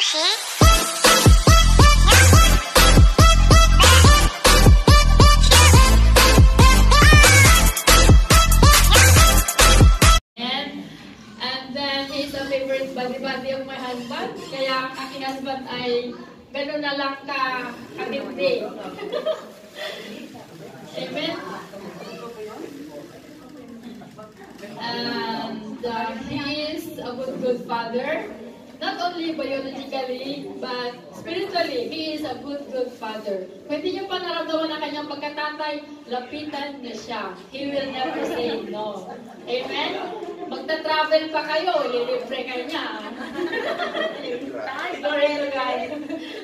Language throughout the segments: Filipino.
And then he's a favorite buddy of my husband. Kaya ang aking husband ay gano'n na lang ka-birthday. Amen? And he is a good father. Not only biologically, but spiritually, he is a good father. Kung hindi niyo pa naramdaman ang kanyang pagkatatay, lapitan niya siya. He will never say no. Amen? Magta-travel pa kayo, ililibre ka niya. Glory to God.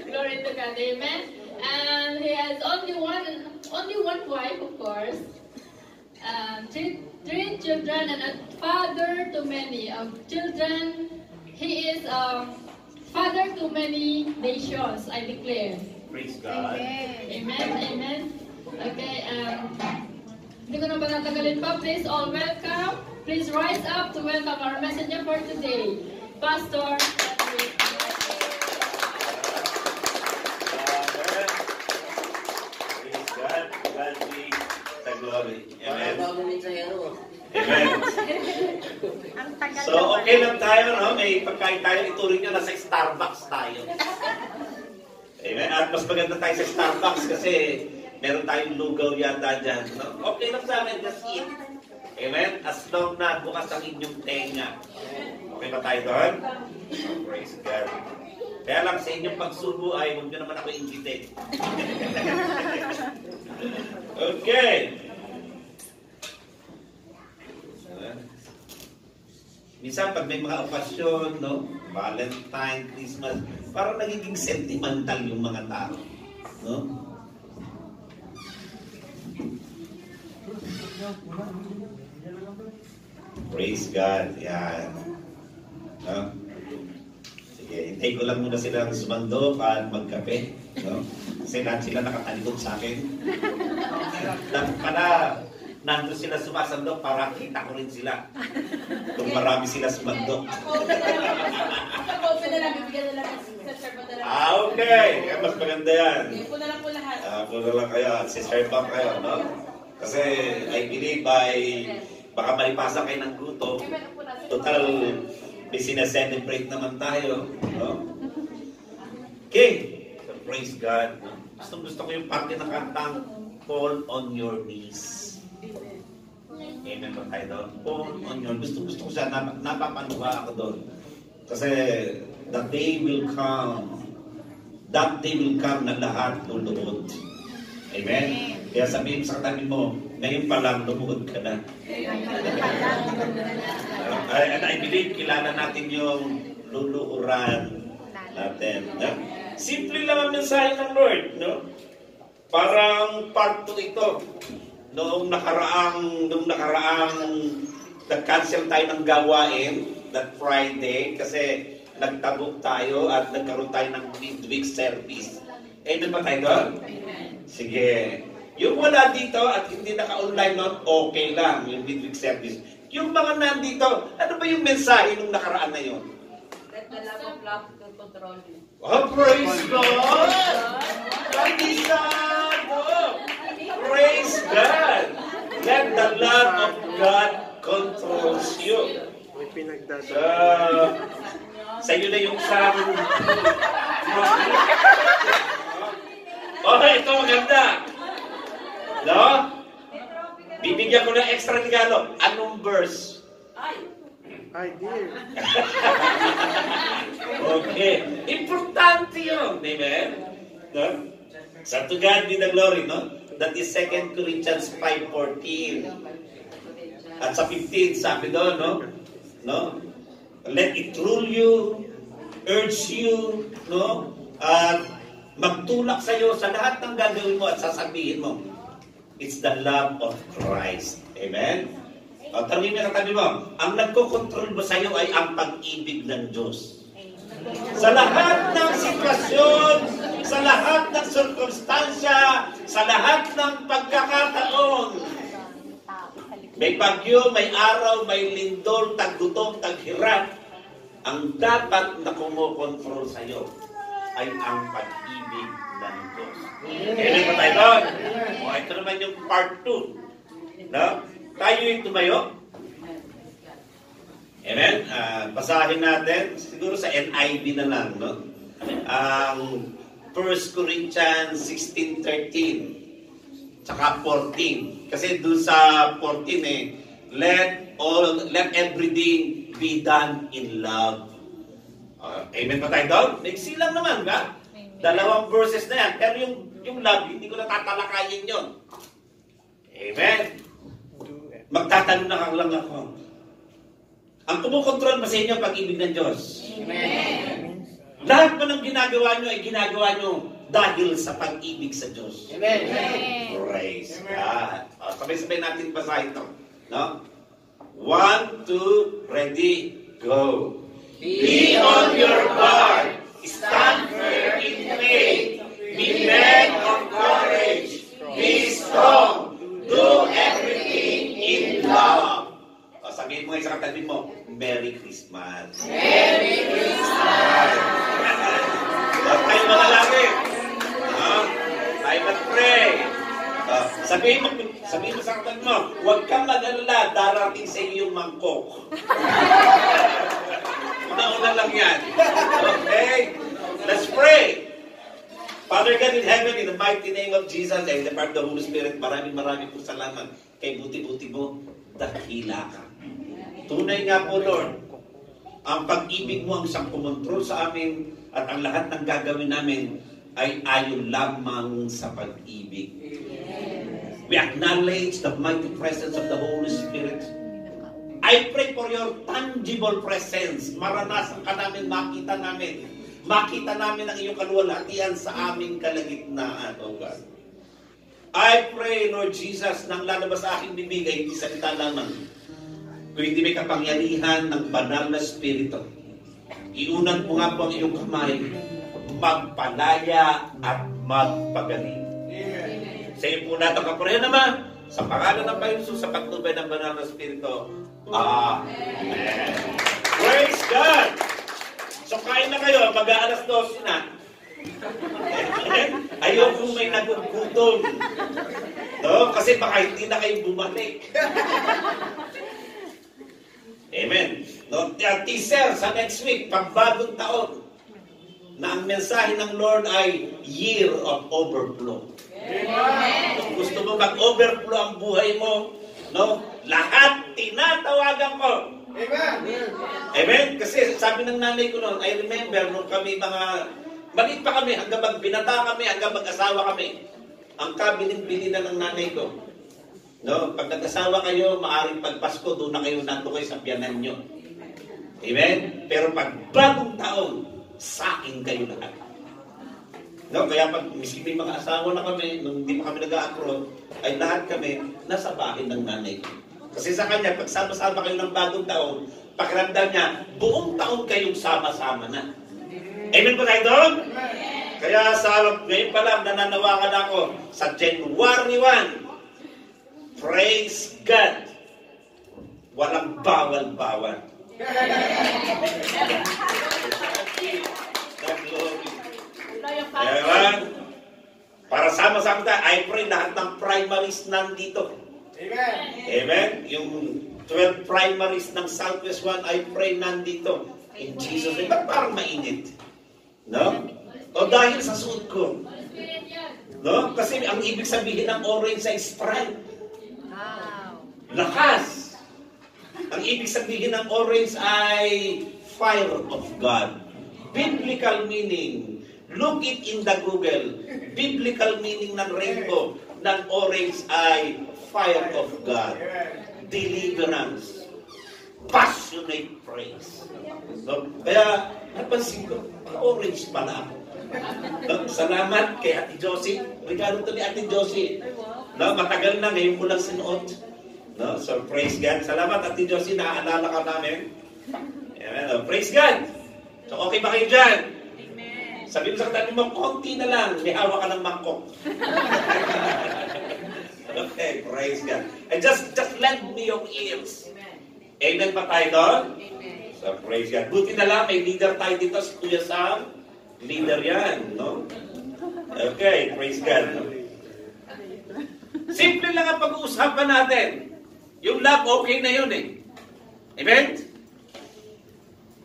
Glory to God. Amen? And he has only one wife, of course. Three children and a father to many children. He is a father to many nations, I declare. Praise God. Amen. Amen. Okay, hindi ko na ba natagalin pa. Please all welcome. Please rise up to welcome our messenger for today, Pastor Patrick. Praise God. God be the glory. Amen. Amen. So, okay lang tayo, no? May pagkain tayo, ituloy nyo na sa Starbucks tayo. Amen. At mas maganda tayo sa Starbucks kasi meron tayong lugaw yata dyan, no? Okay lang sa amin, just eat. Amen. As long na bukas ang inyong tenga. Okay ba tayo doon? Oh, praise God. Kaya lang sa inyong pagsubo ay huwag nyo naman ako invited. Okay. Minsan pag may mga okasyon, no? Valentine, Christmas, parang nagiging sentimental yung mga tao, no? Praise God. Yan. No? Sige, hintay ko lang muna silang sumandok at magkape, no? Kasi lahat sila nakatalikod sa akin. Dapat pala nandun sila sumasandok para kita ko rin sila. Kung marami sila sumandok. Okay. Mas maganda yan. Po na lang po lahat. Po na lang kayo. Si-serve up kayo, no? Kasi I believe baka malipasan kayo ng gutom. Total, may sineselebrate naman tayo, no? Okay. So, praise God. Gusto ko yung parte ng kantang Fall on Your Knees. Amen ba tayo doon? Fall on your knees. Gusto ko siya, napapanuha ako doon. Kasi that day will come na lahat luluhod. Amen? Kaya sabihin sa katabi mo, ngayon pa lang lumuhod ka na. And I believe kilala natin yung luluhuran natin. Simple lang ang mensahe ng Lord, no? Parang part 2 ito. Noong nakaraang nag-cancel tayo ng gawain that Friday kasi nagtabok tayo at nagkaroon tayo ng midweek service. Amen ba tayo doon? Sige. Yung wala dito at hindi naka-online noon, okay lang yung midweek service. Yung mga nandito, ano ba yung mensahe nung nakaraan na yun? Let the love of love control you. Oh, praise God! Praise God! Praise God! Let the love of God controls you. So, sa inyo na yung sang... Okay, ito maganda. No? Bibigyan ko ng extra regalo. Anong verse? I did. Okay. Importante yun. Amen? No? Sa to God be the glory, no? That is 2 Corinthians 5:14. At sa 15, sabi doon, no? Let it rule you, urge you, no? At magtulak sa iyo sa lahat ng gagawin mo at sasabihin mo. It's the love of Christ. Amen? O, tanongin mo katabi mo, ang nagkokontrol mo sa iyo ay ang pag-ibig ng Diyos. Sa lahat ng sitwasyon, sa lahat ng sirkumstansya, sa lahat ng pagkakataon, may bagyo, may araw, may lindol, taggutom, taghirap, Ang dapat na kumokontrol sa'yo ay ang pag-ibig ng Diyos. Kailan ba tayo doon? O, ito naman yung part 2. No? Tayo yung tumayo. Amen? Basahin natin, siguro sa NIV na lang, no? Ang 1 Corinthians 16:13 tsaka 14. Kasi doon sa 14 let everything be done in love. Amen pa tayo doon? Naiksi lang naman, ba? Dalawang verses na yan. Pero yung love, hindi ko na tatalakayin yun. Amen? Magtatanong na lang ako. Ang kumukontrol ba sa inyo ang pag-ibig ng Diyos? Amen. Lahat pa ng ginagawa nyo ay ginagawa nyo dahil sa pag-ibig sa Diyos. Amen. Praise God. Sabay-sabay natin basahin ito. No? 1, 2, ready, go. Be on your guard. Stand firm in faith. Be men of courage. Be strong. Do everything in love. Sabihin mo sa katabi mo, Merry Christmas. Merry Christmas. Huwag kayo malalapit. Tayo mag-pray. Sabihin mo sa katabi mo, huwag kang mag-alala, darating sa iyo yung mangkok. Una-una lang yan. Okay? Let's pray. Father God in heaven, in the mighty name of Jesus and the part of the Holy Spirit, maraming po salamat. Kay buti-buti mo, dakila ka. Tunay nga po, Lord, ang pag-ibig mo ang siyang kumontrol sa amin at ang lahat ng gagawin namin ay ayon lamang sa pag-ibig. We acknowledge the mighty presence of the Holy Spirit. I pray for your tangible presence. Maranasan ka namin, makita namin ang iyong kaluwalhatian sa aming kalagitnaan, O God. I pray, Lord Jesus, nang lalabas sa aking bibig ay hindi salita lamang, kundi may kapangyarihan ng banal na Espiritu. Iunan mo nga po ang iyong kamay, magpalaya at magpagaling. Amen. Sa iyo po natin kapurihan naman, sa pangalan ng Panginoon Jesus, sa patnubay ng banal na Espiritu. Amen. Praise God! So kain na kayo, mag-aalas 12 na. Ayoko may nagugutom. No? Kasi baka hindi na kayo bumalik. Amen. No, teaser sa next week, pagbagong taon, na ang mensahe ng Lord ay Year of Overflow. Amen. Kung gusto mo mag-overflow ang buhay mo, no, lahat tinatawagan ko. Amen. Amen. Kasi sabi ng nanay ko noon, I remember nung kami maliit pa kami, hanggang magbinata kami, hanggang mag-asawa kami. Ang kabilin-bilin na ng nanay ko. No, pag nag-asawa kayo, maaring pagpasko, doon na kayo kayo sa biyanan nyo. Amen? Pero pag bagong taon, sa akin kayo lahat. No, kaya pag miski may mga asawa na kami, nung hindi pa kami nag-a-abroad, ay lahat kami nasa bahay ng nanay ko. Kasi sa kanya, pag sama-sama kayo ng bagong taon, pakiramdam niya, buong taon kayong sama-sama na. Amen po tayo doon? Kaya ngayon pa lang, nananawagan ako sa January 1, praise God. Walang bawal-bawal. Ewan. Para sama-sama tayo, I pray lahat ng primaries nandito. Amen. Amen. Yung 12 primaries ng Southwest 1, I pray nandito. In Jesus' name. Ba't parang mainit? No? O dahil sa suot ko. No? Kasi ang ibig sabihin ng orange ay strength. Lakas. Ang ibig sabihin ng orange ay fire of God. Biblical meaning. Look it in the Google. Biblical meaning ng rainbow ng orange ay fire of God. Deliverance. Passionate praise. So, kaya napansin ko, orange pala ako. Salamat kay Ate Josie. Regalo to ni Ate Josie. No, matagal na, ngayon ko lang sinuot. No? So, praise God. Salamat, Ate Josie, naaalala ka namin. Amen. Oh, praise God. So, okay ba kayo dyan? Amen. Sabi mo sa katabi mo, konti na lang, may hawak ka ng mangkok. Okay, praise God. And just lend me your ears. Amen pa tayo doon? Amen. So, praise God. Buti na lang, may leader tayo dito, si Kuya Sam. Leader yan, no? Okay, praise God. Simple lang ang pag-uusapan natin. Yung love, okay na yun eh. Amen?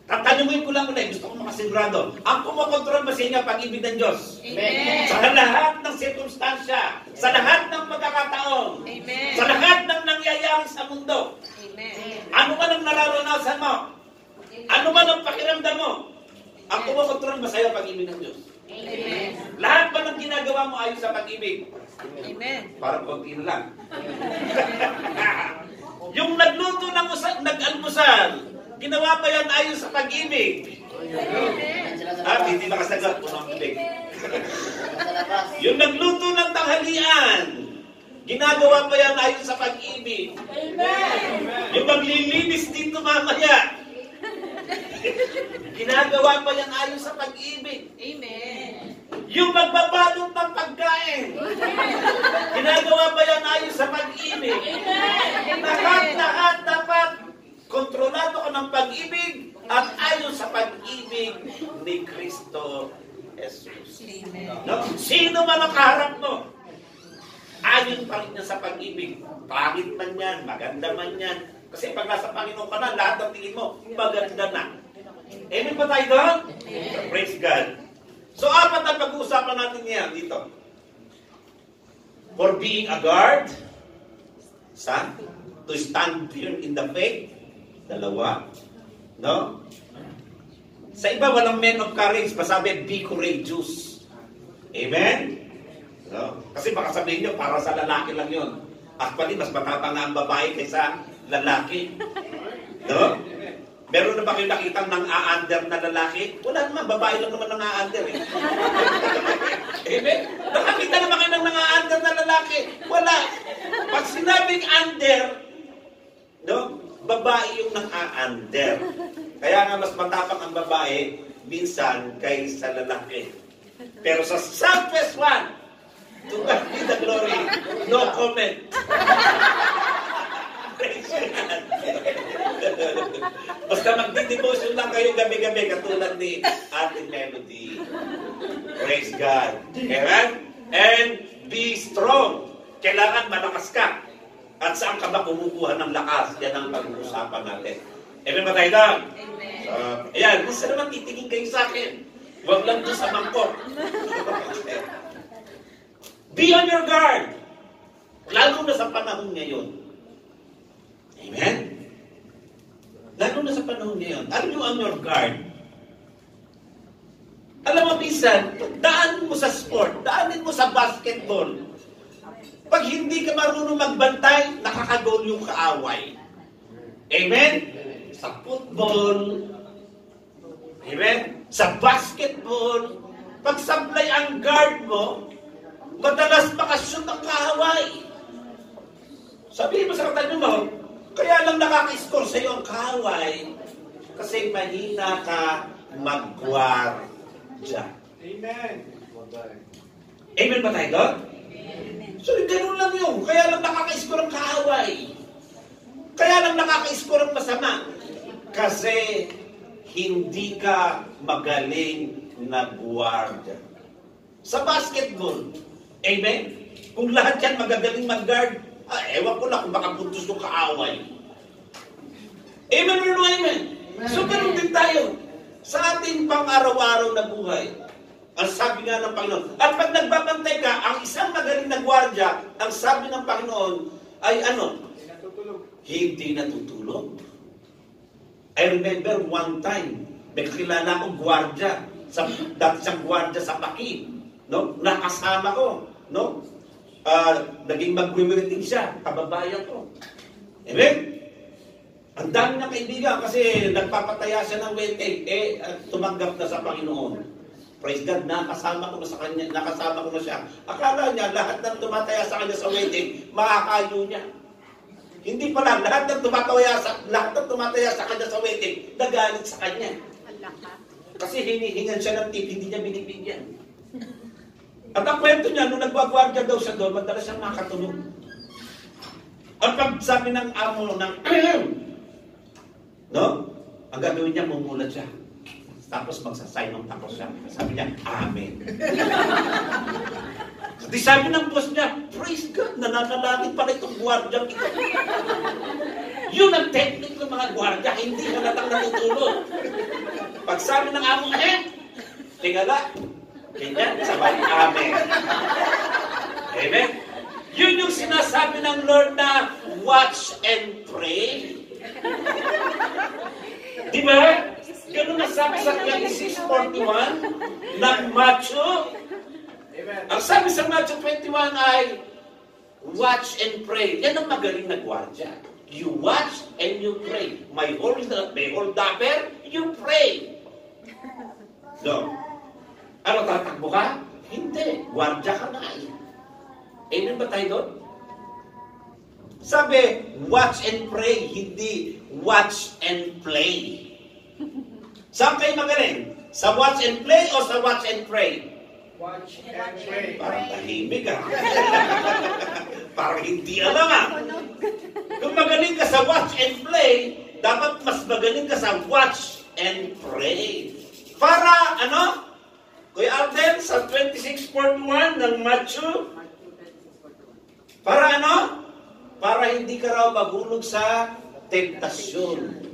Tatanungin ko lang ulit, gusto ko makasigurado. Ang kumokontrol ba sa inyo ang pag-ibig ng Diyos? Amen. Sa lahat ng sirkumstansya, sa lahat ng pagkakataon, Amen. sa lahat ng nangyayari sa mundo, Amen. ano man ang nararanasan mo, ano man ang pakiramdam mo, ang kumokontrol ba sa iyo ang pag-ibig ng Diyos? Amen. Lahat ba ng ginagawa mo ayon sa pag-ibig? Amen. Parang konti na lang. Yung nagluto ng nag-almusal, ginawa ba yan ayon sa pag-ibig? Hindi nakasagot po ng ibig. Yung nagluto ng tanghalian, ginagawa ba yan ayon sa pag-ibig? Yung maglilinis dito mamaya, ginagawa pa yan ayon sa pag-ibig. Amen. Yung magbabalot ng pagkain, ginagawa pa yan ayon sa pag-ibig. Lahat dapat kontrolado ka ng pag-ibig at ayon sa pag-ibig ni Kristo Jesus. No? Sino man ang kaharap mo, ayon pa rin niya sa pag-ibig. Pangit man yan, maganda man yan. Kasi pag nasa Panginoon ka na, lahat ng tingin mo, maganda na. Amen ba tayo doon? Praise God. So, 4 na pag-uusapan natin yan dito. For being a guard, to stand firm in the faith, 2. No? Sa iba, walang men of courage, masabi, be courageous. Amen? No? Kasi baka sabihin nyo, para sa lalaki lang yun. Actually, mas matapang nga ang babae kaysa lalaki. No? Meron na ba kayo nakitang nang-a-under na lalaki? Wala naman, babae lang naman nang-a-under eh. Amen? Nakakita na ba kayo ng nang-a-under na lalaki? Wala. Pag sinabing under, no? Babae yung nang-a-under. Kaya nga mas matapang ang babae minsan kaysa lalaki. Pero sa Southwest One, to God be the glory, no comment. Praise God. Basta magdi-devotion lang kayo gabi-gabi katulad ni Ate Melody. Praise God. Amen? And be strong. Kailangan malakas ka. At saan ka ba kumukuha ng lakas? Yan ang pag-uusapan natin. Amen ba tayo doon? Amen. Ayan, gusto naman titingin kayo sa akin. Huwag lang doon sa mangkok. Be on your guard. Lalo na sa panahon ngayon. Amen? Lalo na sa panahon ngayon. Are you on your guard? Alam mo, minsan, daanin mo sa sport, daanin mo sa basketball. Pag hindi ka marunong magbantay, nakakagol yung kaaway. Amen? Sa football, amen? Sa basketball, pag sablay ang guard mo, madalas makashoot ang kaaway. Sabihin mo sa katanyo mo, kaya lang nakaka-score sa iyo ang kaaway kasi mahina ka mag-guardia. Amen. Amen ba tayo doon? So, ganun lang yun. Kaya lang nakaka-score ang kaaway. Kaya lang nakaka-score ang masama. Kasi hindi ka magaling na guardia. Sa basketball, amen? Kung lahat yan magagaling mag-guard, ewan ko lang kung baka puntos yung kaaway. Amen or no amen? So, ganun din tayo. Sa ating pang-araw-araw na buhay, ang sabi nga ng Panginoon, at pag nagbabantay ka, ang isang magaling na gwardiya, ang sabi ng Panginoon, ay ano? Hindi natutulog. I remember one time, may kakilala akong gwardiya, dati siyang gwardiya sa Paki, no? Nakasama ko, no? Naging mag-wedding siya, kababayan ko. Amen? Ang dami ng kaibigan kasi nagpapataya siya ng wedding, tumanggap na sa Panginoon. Praise God, nakasama ko na sa kanya, nakasama ko na siya. Akala niya, lahat ng tumataya sa kanya sa wedding, makakayo niya. Hindi pala, lahat ng tumataya sa kanya sa wedding, nagalit sa kanya. Kasi hinihingan siya ng tip, hindi niya binibigyan. At ang kwento niya, nung nagwagwardiya daw siya doon, madalas siyang makatulog. At pag sabi ng amo ng no? Ang gagawin niya, mumulat siya. Tapos magsasign ng tapos siya. Sabi niya, Amen. Di sabi ng boss niya, praise God, nananalangin pala itong gwardiya. Yun ang technique ng mga gwardiya, hindi halatang natutulog. Pag sabi ng amo, tingala, ganyan, sabay, Amen. Amen? Yun yung sinasabi ng Lord na, watch and pray. Di ba? Ganun nasabi sa 26:41 ng Matthew. Ang sabi sa Matthew 21 ay, watch and pray. Yan ang magaling na gwardiya. You watch and you pray. May hold upper, you pray. No. Ano, tatakbo ka? Hindi. Gwardiya ka na eh. Amen ba tayo doon? Sabi, watch and pray, hindi watch and play. Saan kayo magaling? Sa watch and play o sa watch and pray? Watch and pray. Parang tahimik ah. Parang hindi alam ah. Kung magaling ka sa watch and play, dapat mas magaling ka sa watch and pray. Para ano? Kuya Alden, sa 26:41 ng Matthew, para ano? Para hindi ka raw mahulog sa tentasyon.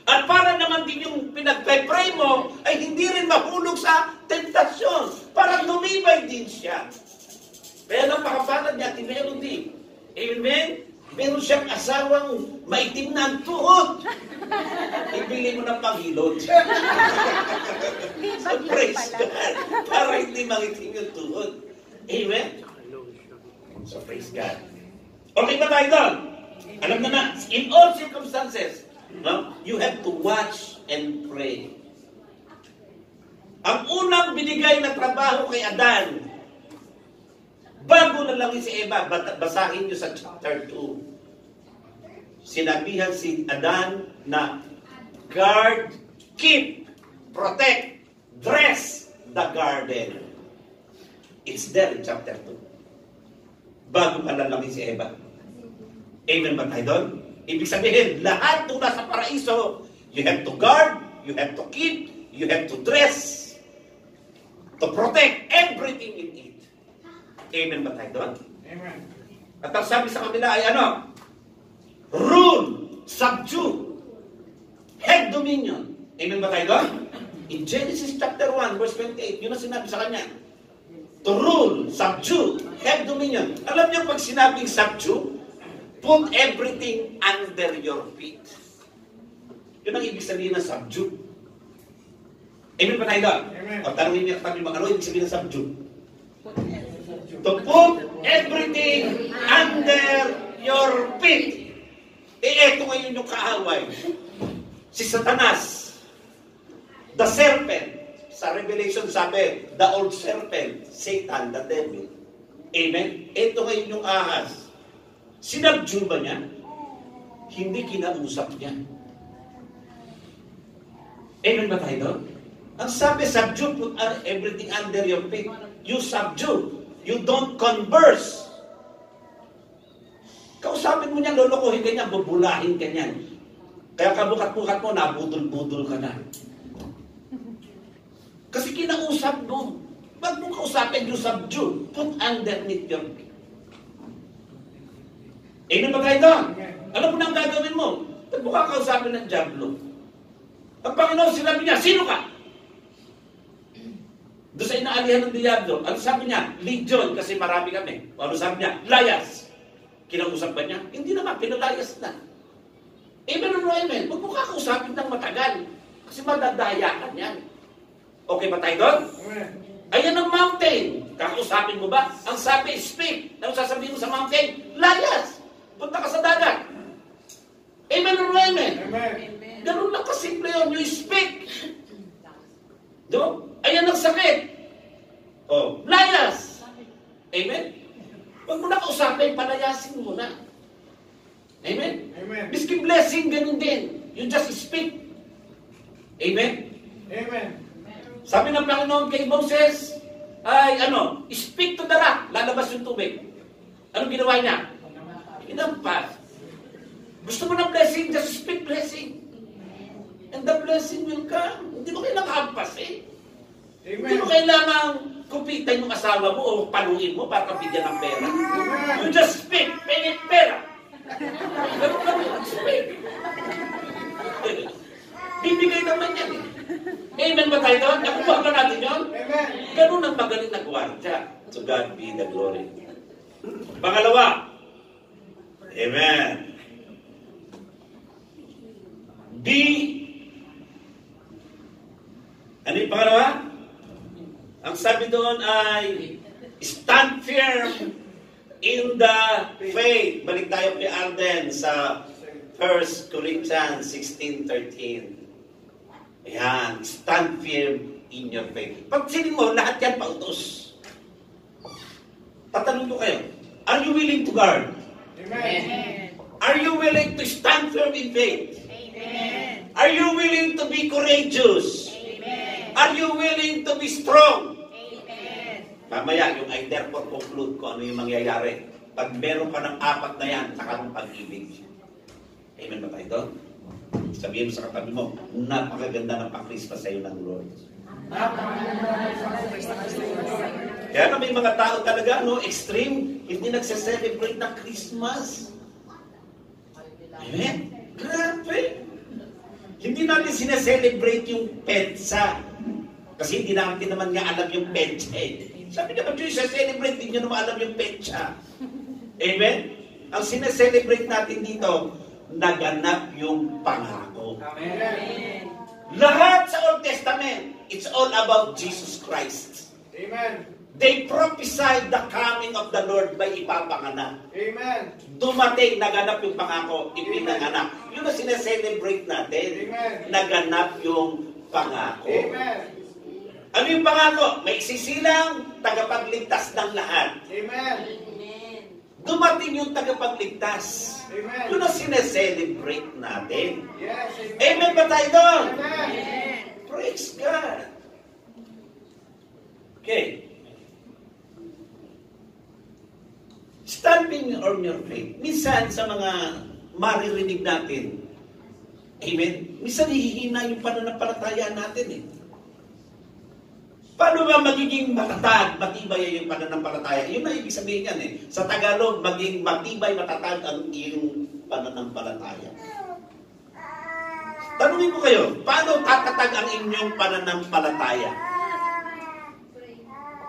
At para naman din yung pinagpe-pray mo ay hindi rin mahulog sa tentasyon. Para tumibay din siya. Kaya napakapanad niya, meron din. Amen? Meron siyang asawang maitim na ang tuhod. Ibili mo ng panghilod. So praise God. Para hindi mangitim yung tuhod. Amen? So praise God. Okay ba tayo doon? Alam na, in all circumstances, no, you have to watch and pray. Ang unang binigay na trabaho kay Adan, bago na lang si Eva, basahin niyo sa chapter 2. Sinabihan si Adan na guard, keep, protect, dress the garden. It's there in chapter 2. Bago pa lang si Eva. Amen ba tayo doon? Ibig sabihin, lahat ng nasa paraiso, you have to guard, you have to keep, you have to dress, to protect everything in it. Amen ba tayo doon? Amen. At ang sabi sa kanila ay ano? Rule, subdue, have dominion. Amen ba tayo doon? In Genesis chapter 1, verse 28, yun ang sinabi sa kanya. To rule, subdue, have dominion. Alam niyo pag sinabing subdue, put everything under your feet. Yun ang ibig sabihin ng subdue. Amen ba tayo doon? Amen. O tanongin niyo kami mga ano ibig sabihin ng subdue? To put everything under your feet. Eto ngayon yung kaaway. Si Satanas, the serpent. Sa Revelation sabi, the old serpent, Satan, the devil. Amen? Ito ngayon yung ahas. Sinabdue ba niya? Hindi kinausap niya. Amen ba tayo doon? Ang sabi, subdue, put everything under your feet. You subdue. You don't converse. Kausapin mo niya, lolokohin ka niya, bubulahin ka niya. Kaya kabukat-bukat mo, nabudol-budol ka na. Kasi kinausap mo. Ba't mo kausapin, you subdue. Put underneath your feet. Amen ba tayo doon? Alam mo na ang gagawin mo. Ba't mo kakausapin ng Diablo? Ang Panginoon sinabi niya, sino ka? Doon sa inaalihan ng Diablo, ano sabi niya? Legion, kasi marami kami. O ano sabi niya? Layas. Kinausap ba niya? Hindi naman, pinalayas na. Amen o amen? Huwag mo kakausapin ng matagal. Kasi madadaya ka niyan. Okay ba tayo doon? Amen. Ayan ang mountain. Kakausapin mo ba? Ang sabi, speak. Ano sasabihin mo sa mountain? Layas. Punta ka sa dagat. Amen or amen? Amen. Ganun lang kasimple yun. You speak. Do? Ayan ang sakit. Oh, layas. Amen? Huwag mo na kausapin, palayasin mo na. Amen? Amen. Miskin blessing, ganun din. You just speak. Amen? Amen. Sabi ng Panginoon kay Moses, ay speak to the rock. Lalabas yung tubig. Anong ginawa niya? Inampas. Gusto mo ng blessing, just speak blessing. And the blessing will come. Hindi mo kailangan hampasin. Hindi Amen. mo kailangan kupitan yung asawa mo o paluin mo para bigyan ng pera. You just speak, pengit pera. Ganun lang yung speak. Bibigay naman yan eh. Amen ba tayo doon? Nakuha ka natin yun? Amen. Ganun ang magaling na gwardiya. To God be the glory. Pangalawa. Amen. Ano yung pangalawa? Ang sabi doon ay stand firm in the faith. Balik tayo kay Alden sa 1 Corinthians 16:13. Ayan, stand firm in your faith. Pag sining mo, lahat yan pautos. Tatanong ko kayo, are you willing to guard? Amen. Are you willing to stand firm in faith? Amen. Are you willing to be courageous? Amen. Are you willing to be strong? Amen. Mamaya, yung I therefore conclude kung ano yung mangyayari. Pag meron ka ng apat na yan, saka ng pag-ibig. Amen ba tayo doon? Sabihin mo sa katabi mo, napakaganda ng pa-Christmas sa iyo ng Lord. Kaya na may mga tao talaga, no, extreme, hindi nagse-celebrate ng Christmas. Amen? Grabe! Hindi natin sineselebrate yung petsa. Kasi hindi natin naman nga alam yung petsa eh. Sabi naman, Diyos, celebrate din nyo naman alam yung petsa. Amen? Ang sineselebrate natin dito, naganap yung pangako. Amen. Lahat sa Old Testament, it's all about Jesus Christ. Amen. They prophesied the coming of the Lord by ipapanganak. Amen. Dumating, naganap yung pangako, ipinanganak. Yun ang sineselebrate natin. Amen. Naganap yung pangako. Amen. Ano yung pangako? May sisilang tagapagligtas ng lahat. Amen. Dumating yung tagapagligtas. Amen. Yun ang sineselebrate natin. Yes. Amen ba tayo doon? Amen. Praise God. Okay. Standing on your faith. Minsan sa mga maririnig natin, amen, minsan hihina yung pananampalataya natin eh. Paano ba magiging matatag, matibay yung pananampalataya? Yun na ibig sabihin yan eh. Sa Tagalog, maging matibay, matatag ang iyong pananampalataya. Tanungin ko kayo, paano tatatag ang inyong pananampalataya?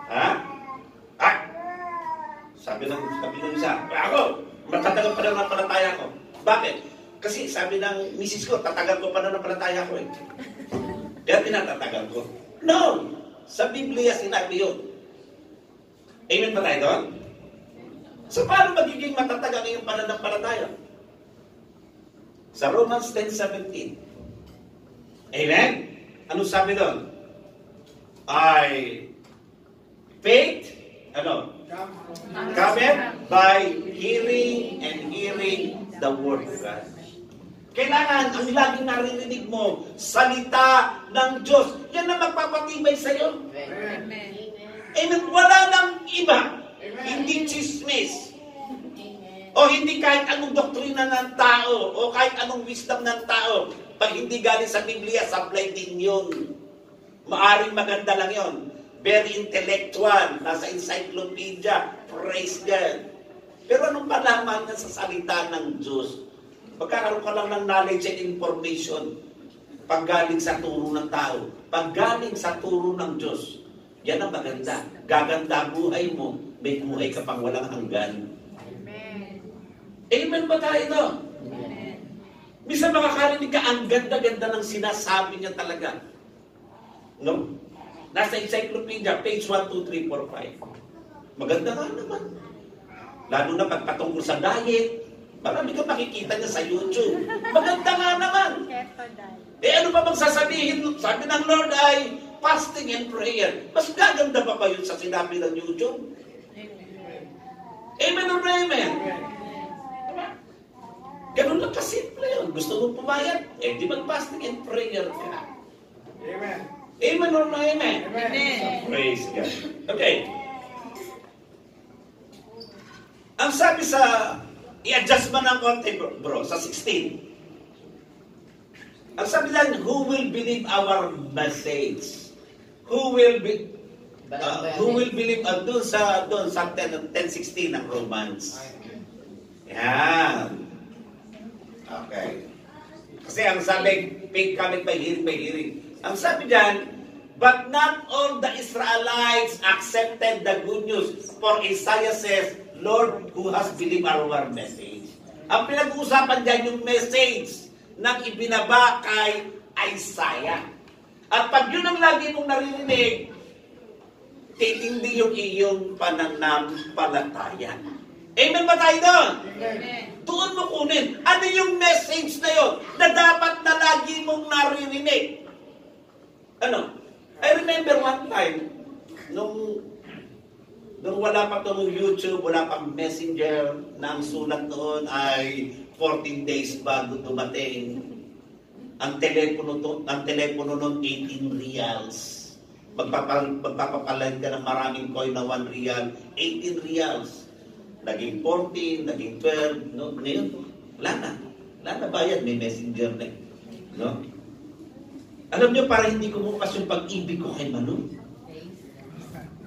Ha? Ah! Sabi ng isa, ako, matatag ang pananampalataya ko. Bakit? Kasi sabi ng misis ko, tatagal ko pananampalataya ko eh. Kaya tinatatagal ko. No! Sa Biblia sinabi yun. Amen ba tayo doon? So paano magiging matatag ang iyong pananampalataya? Sa Romans 10:17. Amen? Ano sabi doon? Faith, cometh by hearing and hearing the word of God. Kailangan, ang laging naririnig mo, salita ng Diyos. Yan na magpapatibay sa'yo. Amen. Amen. Wala nang iba. Amen. Hindi chismis. O hindi kahit anong doktrina ng tao, o kahit anong wisdom ng tao. Pag hindi galing sa Biblia, supply din yun. Maaring maganda lang yun. Very intellectual. Nasa encyclopedia. Praise God. Pero anong palaman na sa salita ng Diyos? Magkakaroon ka lang ng knowledge and information pag galing sa turo ng tao. Pag galing sa turo ng Diyos, yan ang maganda. Gaganda buhay mo, may buhay ka pang walang hanggan. Amen. Amen ba tayo ito? Amen. Minsan makakarinig ka, ang ganda-ganda ng sinasabi niya talaga. No? Nasa encyclopedia, page 1, 2, 3, 4, 5. Maganda nga naman. Lalo na pag patungkol sa diet, marami ka makikita niya sa YouTube. Maganda nga naman. Ano pa bang sasabihin? Sabi ng Lord ay fasting and prayer. Mas gaganda pa ba yun sa sinabi ng YouTube? Amen or amen? Ganun lang kasimple yun. Gusto mong pumayat? Di mag-fasting and prayer ka. Amen. Amen or no amen? Amen. Praise God. Okay. Ang sabi sa i-adjust mo ng konti, bro, sa 16. Ang sabi lang, who will believe our message? Who will believe doon sa 10:16 ng Romans. Yan. Okay. Kasi ang sabi, faith cometh by hearing. Ang sabi diyan, but not all the Israelites accepted the good news. For Isaiah says, Lord, who has believed our message? Ang pinag-uusapan diyan yung message nang ibinaba kay Isaiah. At pag yun ang lagi mong naririnig, titindi yung iyong pananampalataya. Amen ba tayo doon? Amen. Doon mo kunin. Ano yung message na yun na dapat na lagi mong naririnig? Ano? I remember one time, nung wala pa itong YouTube, wala pang Messenger, na ang sulat noon ay 14 days bago dumating. Ang telepono noon 18 reals. Magpapapalan ka ng maraming coin na 1 real, 18 reals. Naging 14, naging 12, no? Ngayon, wala na bayad, may Messenger na. No? Alam niyo, para hindi kumukas yung pag-ibig ko kay Manu,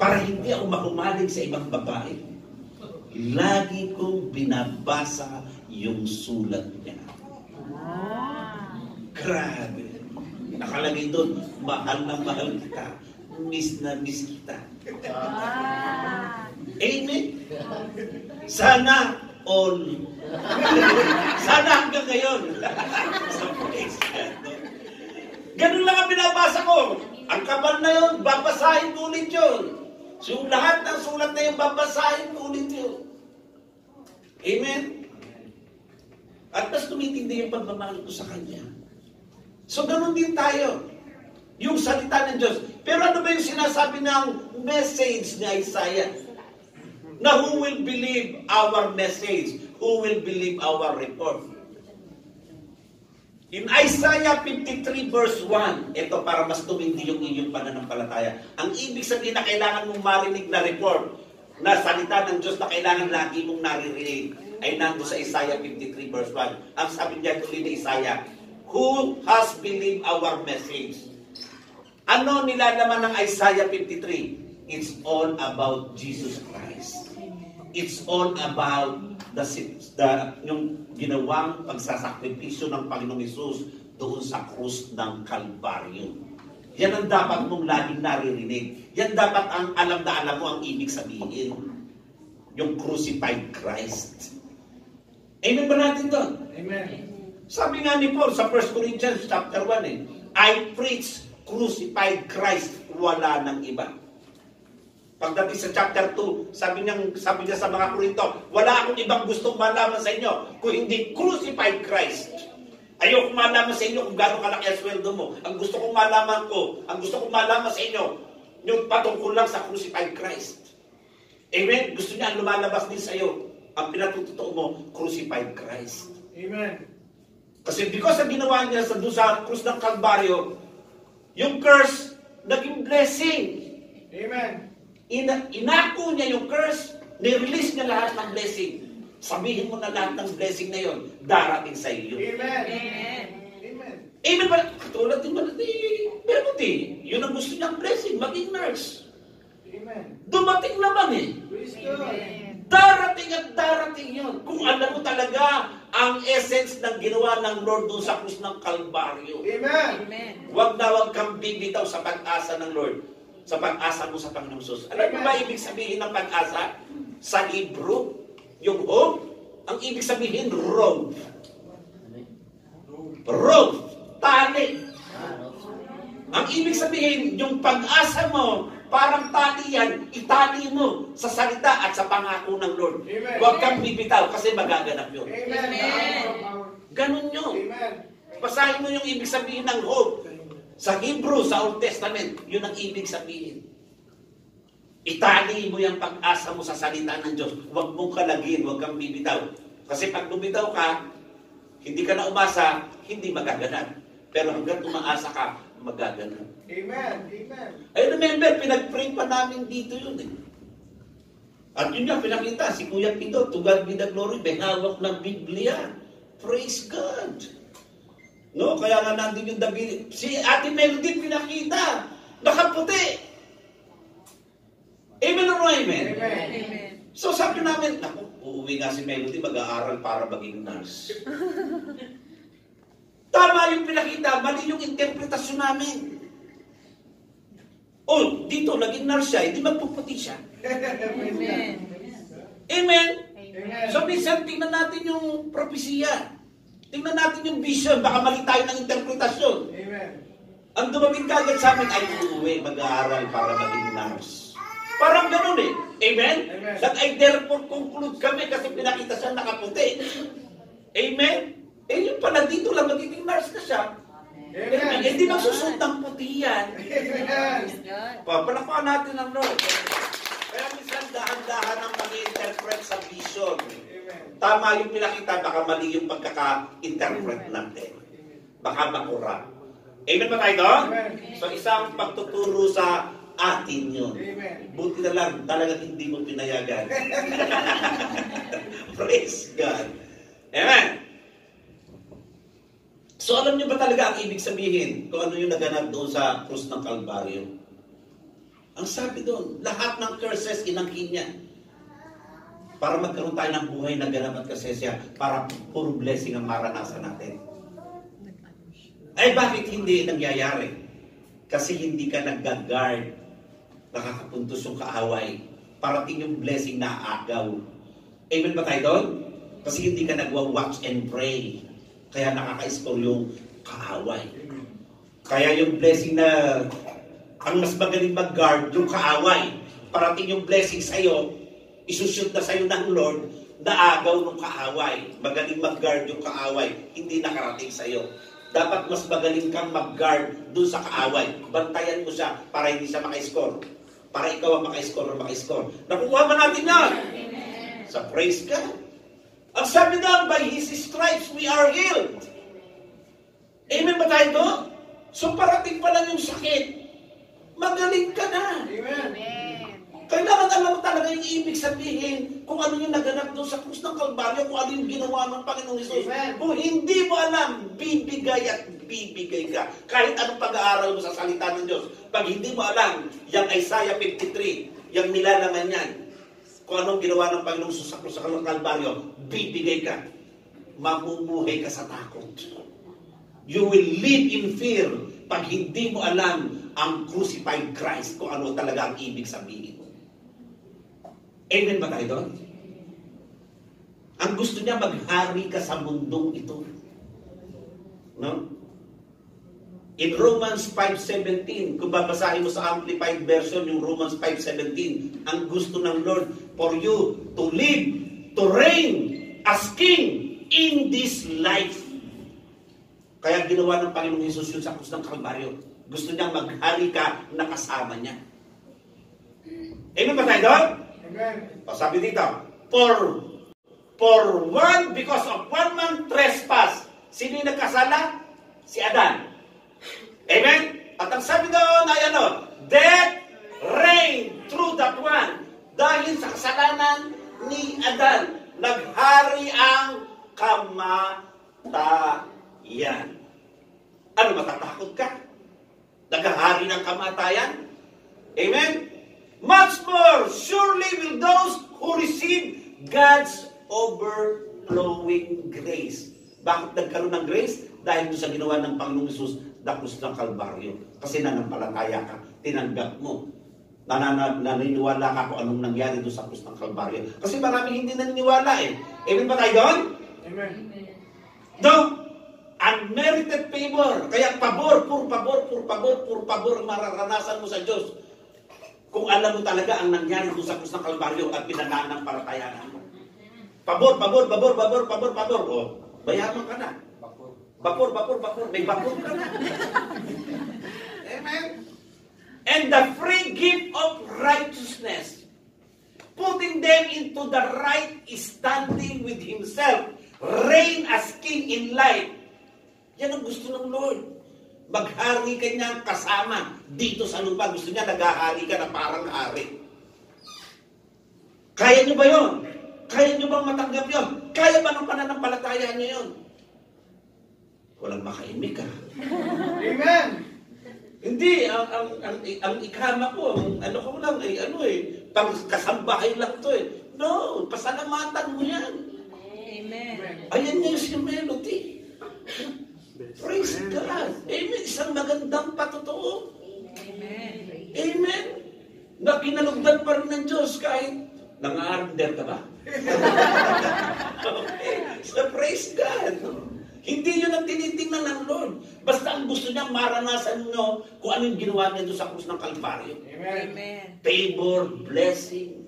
para hindi ako makumalig sa ibang babae, lagi kong binabasa yung sulat niya. Grabe. Nakalagay doon, mahal na mahal kita, miss na miss kita. Amen? Sana all. Sana hanggang ngayon. Ganun lang ang binabasa ko. Ang kapal na yun, babasahin ulit yun. So lahat ng sulat na yun, babasahin ulit yun. Amen? At mas tumitindi yung pagmamahal ko sa Kanya. So ganun din tayo. Yung salita ng Diyos. Pero ano ba yung sinasabi ng message ni Isaiah? Na who will believe our message? Who will believe our report? In Isaiah 53 verse 1, ito para mas tumindi yung inyong pananampalataya. Ang ibig sabihin na kailangan mong marinig na report, na salita ng Diyos na kailangan lagi mong naririnig, ay nando sa Isaiah 53 verse 1. Ang sabi niya tuloy ni Isaiah, who has believed our message? Ano nilalaman ng Isaiah 53? It's all about Jesus Christ. It's all about yung ginawang pagsasakripisyo ng Panginoong Hesus doon sa krus ng Kalbaryo. Yan ang dapat mong laging naririnig. Yan dapat ang alam na alam mo ang ibig sabihin. Yung crucified Christ. Amen ba natin doon? Amen. Sabi nga ni Paul sa 1 Corinthians chapter 1 I preach crucified Christ, wala nang iba. Pagdating sa chapter 2, sabi niya sa mga Korinto, wala akong ibang gustong malaman sa inyo kung hindi crucified Christ. Ayoko malaman sa inyo kung gaano kalaki ang sweldo mo. Ang gusto kong malaman sa inyo, yung patungkol lang sa crucified Christ. Amen? Gusto niya lumalabas din sa iyo. Ang pinatututo mo, crucified Christ. Amen. Kasi because sa ginawa niya sa krus ng Kalbaryo, yung curse, naging blessing. Amen. Inako niya yung curse, nirelease niya lahat ng blessing. Sabihin mo na lahat ng blessing na yon darating sa iyo. Amen. Amen. Amen. Amen ba? Katulad din ba natin, Beruti, yun ang gusto niyang blessing, maging nurse. Amen. Dumating naman eh. Praise God. Darating at darating yun. Kung alam mo talaga ang essence ng ginawa ng Lord doon sa krus ng Kalbaryo. Amen. Amen. Huwag kang bibitaw sa pag-asa ng Lord. Sa pag-asa mo sa Panginoong Hesus. Alam mo ba ibig sabihin ng pag-asa? Sa Hebrew, yung hope, ang ibig sabihin, rope. Rope. Tali. Ang ibig sabihin, yung pag-asa mo, parang tali yan, itali mo sa salita at sa pangako ng Lord. Amen. Huwag kang bibitaw kasi magaganap yun. Amen. Ganun yun. Amen. Basahin mo yung ibig sabihin ng hope. Sa Hebrew, sa Old Testament, yun ang ibig sabihin. Itali mo yung pag-asa mo sa salita ng Diyos. Huwag mong kalagin, huwag kang bibitaw. Kasi pag lumitaw ka, hindi ka na umasa, hindi magaganap. Pero hanggang umaasa ka, magaganap. Amen. Amen. I remember, pinag-pray pa namin dito yun eh. At yun nga, pinakita, si Kuya Pito, to God be the glory, may hawak ng Biblia. Praise God. No, kaya nga nandun yung David. Si Ate Melody pinakita. Nakaputi. Amen or no amen? Amen. So sabi namin, naku, uuwi nga si Melody, mag-aaral para maging nurse. Tama yung pinakita, mali yung interpretasyon namin. Oh, dito, naging nurse siya, hindi magpuputi siya. Amen. Amen? Amen. So minsan, tingnan natin yung propesya. Tingnan natin yung vision, baka mali tayo ng interpretasyon. Amen. Ang dumagin kagad sa amin ay uuwi, mag-aaral para maging nurse. Parang ganun eh. Amen? Amen. That I therefore conclude kami kasi pinakita siya nakaputi. Amen? Eh yung pala dito lang magiging nurse na siya. Amen. Eh di magsusot ng puti yan. Amen. Papalakuan natin ang Lord. Kaya minsan dahan-dahan ang mag-interpret sa vision. Amen. Tama yung pinakita, baka mali yung pagkaka-interpret natin. Baka makura. Amen ba tayo doon? Amen. So isang pagtuturo sa atin yun. Amen. Buti na lang, talagang hindi mo pinayagan. Praise God. Amen. So alam niyo ba talaga ang ibig sabihin kung ano yung naganap doon sa krus ng Kalbaryo? Ang sabi doon, lahat ng curses inangkin niya. Para magkaroon tayo ng buhay na ganap at kasesya, para puro blessing ang maranasan natin. Ay bakit hindi nangyayari? Kasi hindi ka nag-guard, nakakapuntos yung kaaway, parating yung blessing na aagaw. Amen ba tayo doon? Kasi hindi ka nagwa-watch and pray, kaya nakaka-score yung kaaway. Kaya yung blessing na ang mas magaling mag-guard, yung kaaway, parating yung blessing sa'yo, isushoot na sa'yo ng Lord, naagaw ng kaaway. Magaling mag-guard yung kaaway, hindi nakarating sa'yo. Dapat mas magaling kang mag-guard dun sa kaaway. Bantayan mo siya para hindi siya maka-score. Para ikaw ang maka-score o maka-score. Nakukuha ba natin yan? Sa praise God. Ang sabi doon, by His stripes we are healed. Amen ba tayo doon? So parating pa lang yung sakit, magaling ka na. Amen. Kailangan alam mo talaga yung ibig sabihin kung ano yung naganap doon sa krus ng Kalbaryo, kung ano yung ginawa ng Panginoong Hesus. Amen. Kung hindi mo alam, bibigay at bibigay ka. Kahit anong pag-aaral mo sa salita ng Diyos. Pag hindi mo alam, yung Isaiah 53, yung nilalaman yan, kung anong ginawa ng Panginoong Hesus sa krus ng Kalbaryo, bibigay ka. Mamumuhay ka sa takot. You will live in fear pag hindi mo alam ang crucified Christ, kung ano talaga ang ibig sabihin. Amen ba tayo doon? Ang gusto niya, maghari ka sa mundong ito. No? In Romans 5:17, kung babasahin mo sa Amplified Version, yung Romans 5:17, ang gusto ng Lord for you to live, to reign as King in this life. Kaya ginawa ng Panginoong Hesus yun sa krus ng Kalbaryo. Gusto niya maghari ka na kasama niya. Amen ba tayo doon? Amen. O sabi dito, for one, because of one man trespass, sino yung nagkasala? Si Adan. Amen? At ang sabi doon ay ano, death reigned through that one. Dahil sa kasalanan ni Adan, naghari ang kamatayan. Ano, matatakot ka? Naghahari ng kamatayan? Amen? Much more surely will those who receive God's overflowing grace. Bakit nagkaroon ng grace? Dahil sa ginawa ng Panginoong Hesus, krus ng Kalbaryo. Kasi nanampalataya ka, tinanggap mo. Naniniwala ka kung anong nangyari doon sa krus ng Kalbaryo. Kasi maraming hindi naniniwala eh. Amen ba tayo doon? Amen. No? Unmerited favor. Kaya pabor, puro pabor ang mararanasan mo sa Diyos. Kung alam mo talaga ang nangyari doon sa krus ng Kalbaryo at pinananampalatayanan mo. Pabor. O, bayaman ka na. Bapor. May bapor ka na. Amen. And the free gift of righteousness, putting them into the right standing with Himself, reign as King in life. Yan ang gusto ng Lord. Maghari ka niya kasama dito sa lupa. Gusto niya naghahari ka na parang hari. Kaya niyo ba yun? Kaya niyo bang matanggap yun? Kaya ba ng pananampalataya niyo yun? walang makaimik ka. Amen. Hindi, ang ikama ko, ano ko lang, pang kasambahay lang to eh. No, pasalamatan mo yan. Amen. Ayan nga yung melody. Praise God. Amen. Isang magandang patotoo. Amen. Amen. Na pinalugdan pa rin ng Diyos kahit nang-aarnder ka ba? Okay. So praise God. Hindi yun ang tinitingnan ng Lord. Basta ang gusto niya, maranasan nyo kung anong ginawa niya doon sa krus ng Kalbaryo. Amen. Amen. Favor, blessing,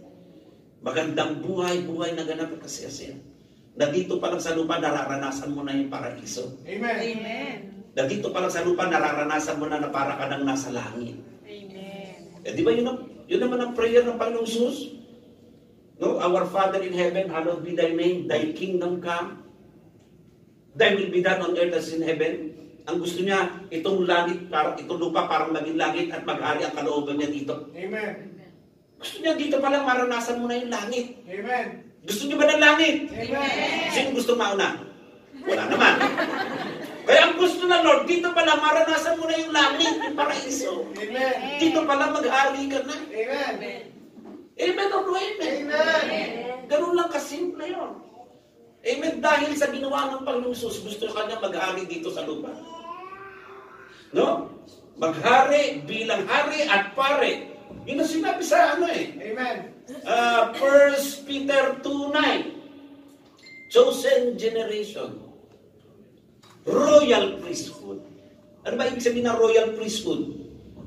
magandang buhay na ganap at kasiyasiya. Na dito pa lang sa lupa, nararanasan mo na yung paraiso. Amen. Amen. Na dito pa lang sa lupa, nararanasan mo na para ka nang nasa langit. Amen. Eh di ba yun naman ang prayer ng Panginoong Jesus? No? Our Father in heaven, hallowed be thy name, thy kingdom come, thy will be done on earth as in heaven. Ang gusto niya, itong lupa parang maging langit at mag-ari ang kalooban niya dito. Amen. Gusto niya dito pa lang maranasan mo na yung langit. Amen. Gusto niyo ba ng langit? Amen. Sino gusto mauna? Wala naman. Kaya ang gusto ng Lord, dito pa lang maranasan mo na yung langit, yung paraiso. Amen. Dito pa lang mag-ari ka na. Amen. Amen or no amen? Amen. Ganun lang kasimple yun. Amen. Dahil sa ginawa ng Panginoong Jesus, gusto kanya mag-hari dito sa lupa. No? Maghari bilang hari at pare. Yun ang sinabi sa Amen. 1 Peter 2:9. Chosen generation. Royal priesthood. Ano ba ibig sabihin ng royal priesthood?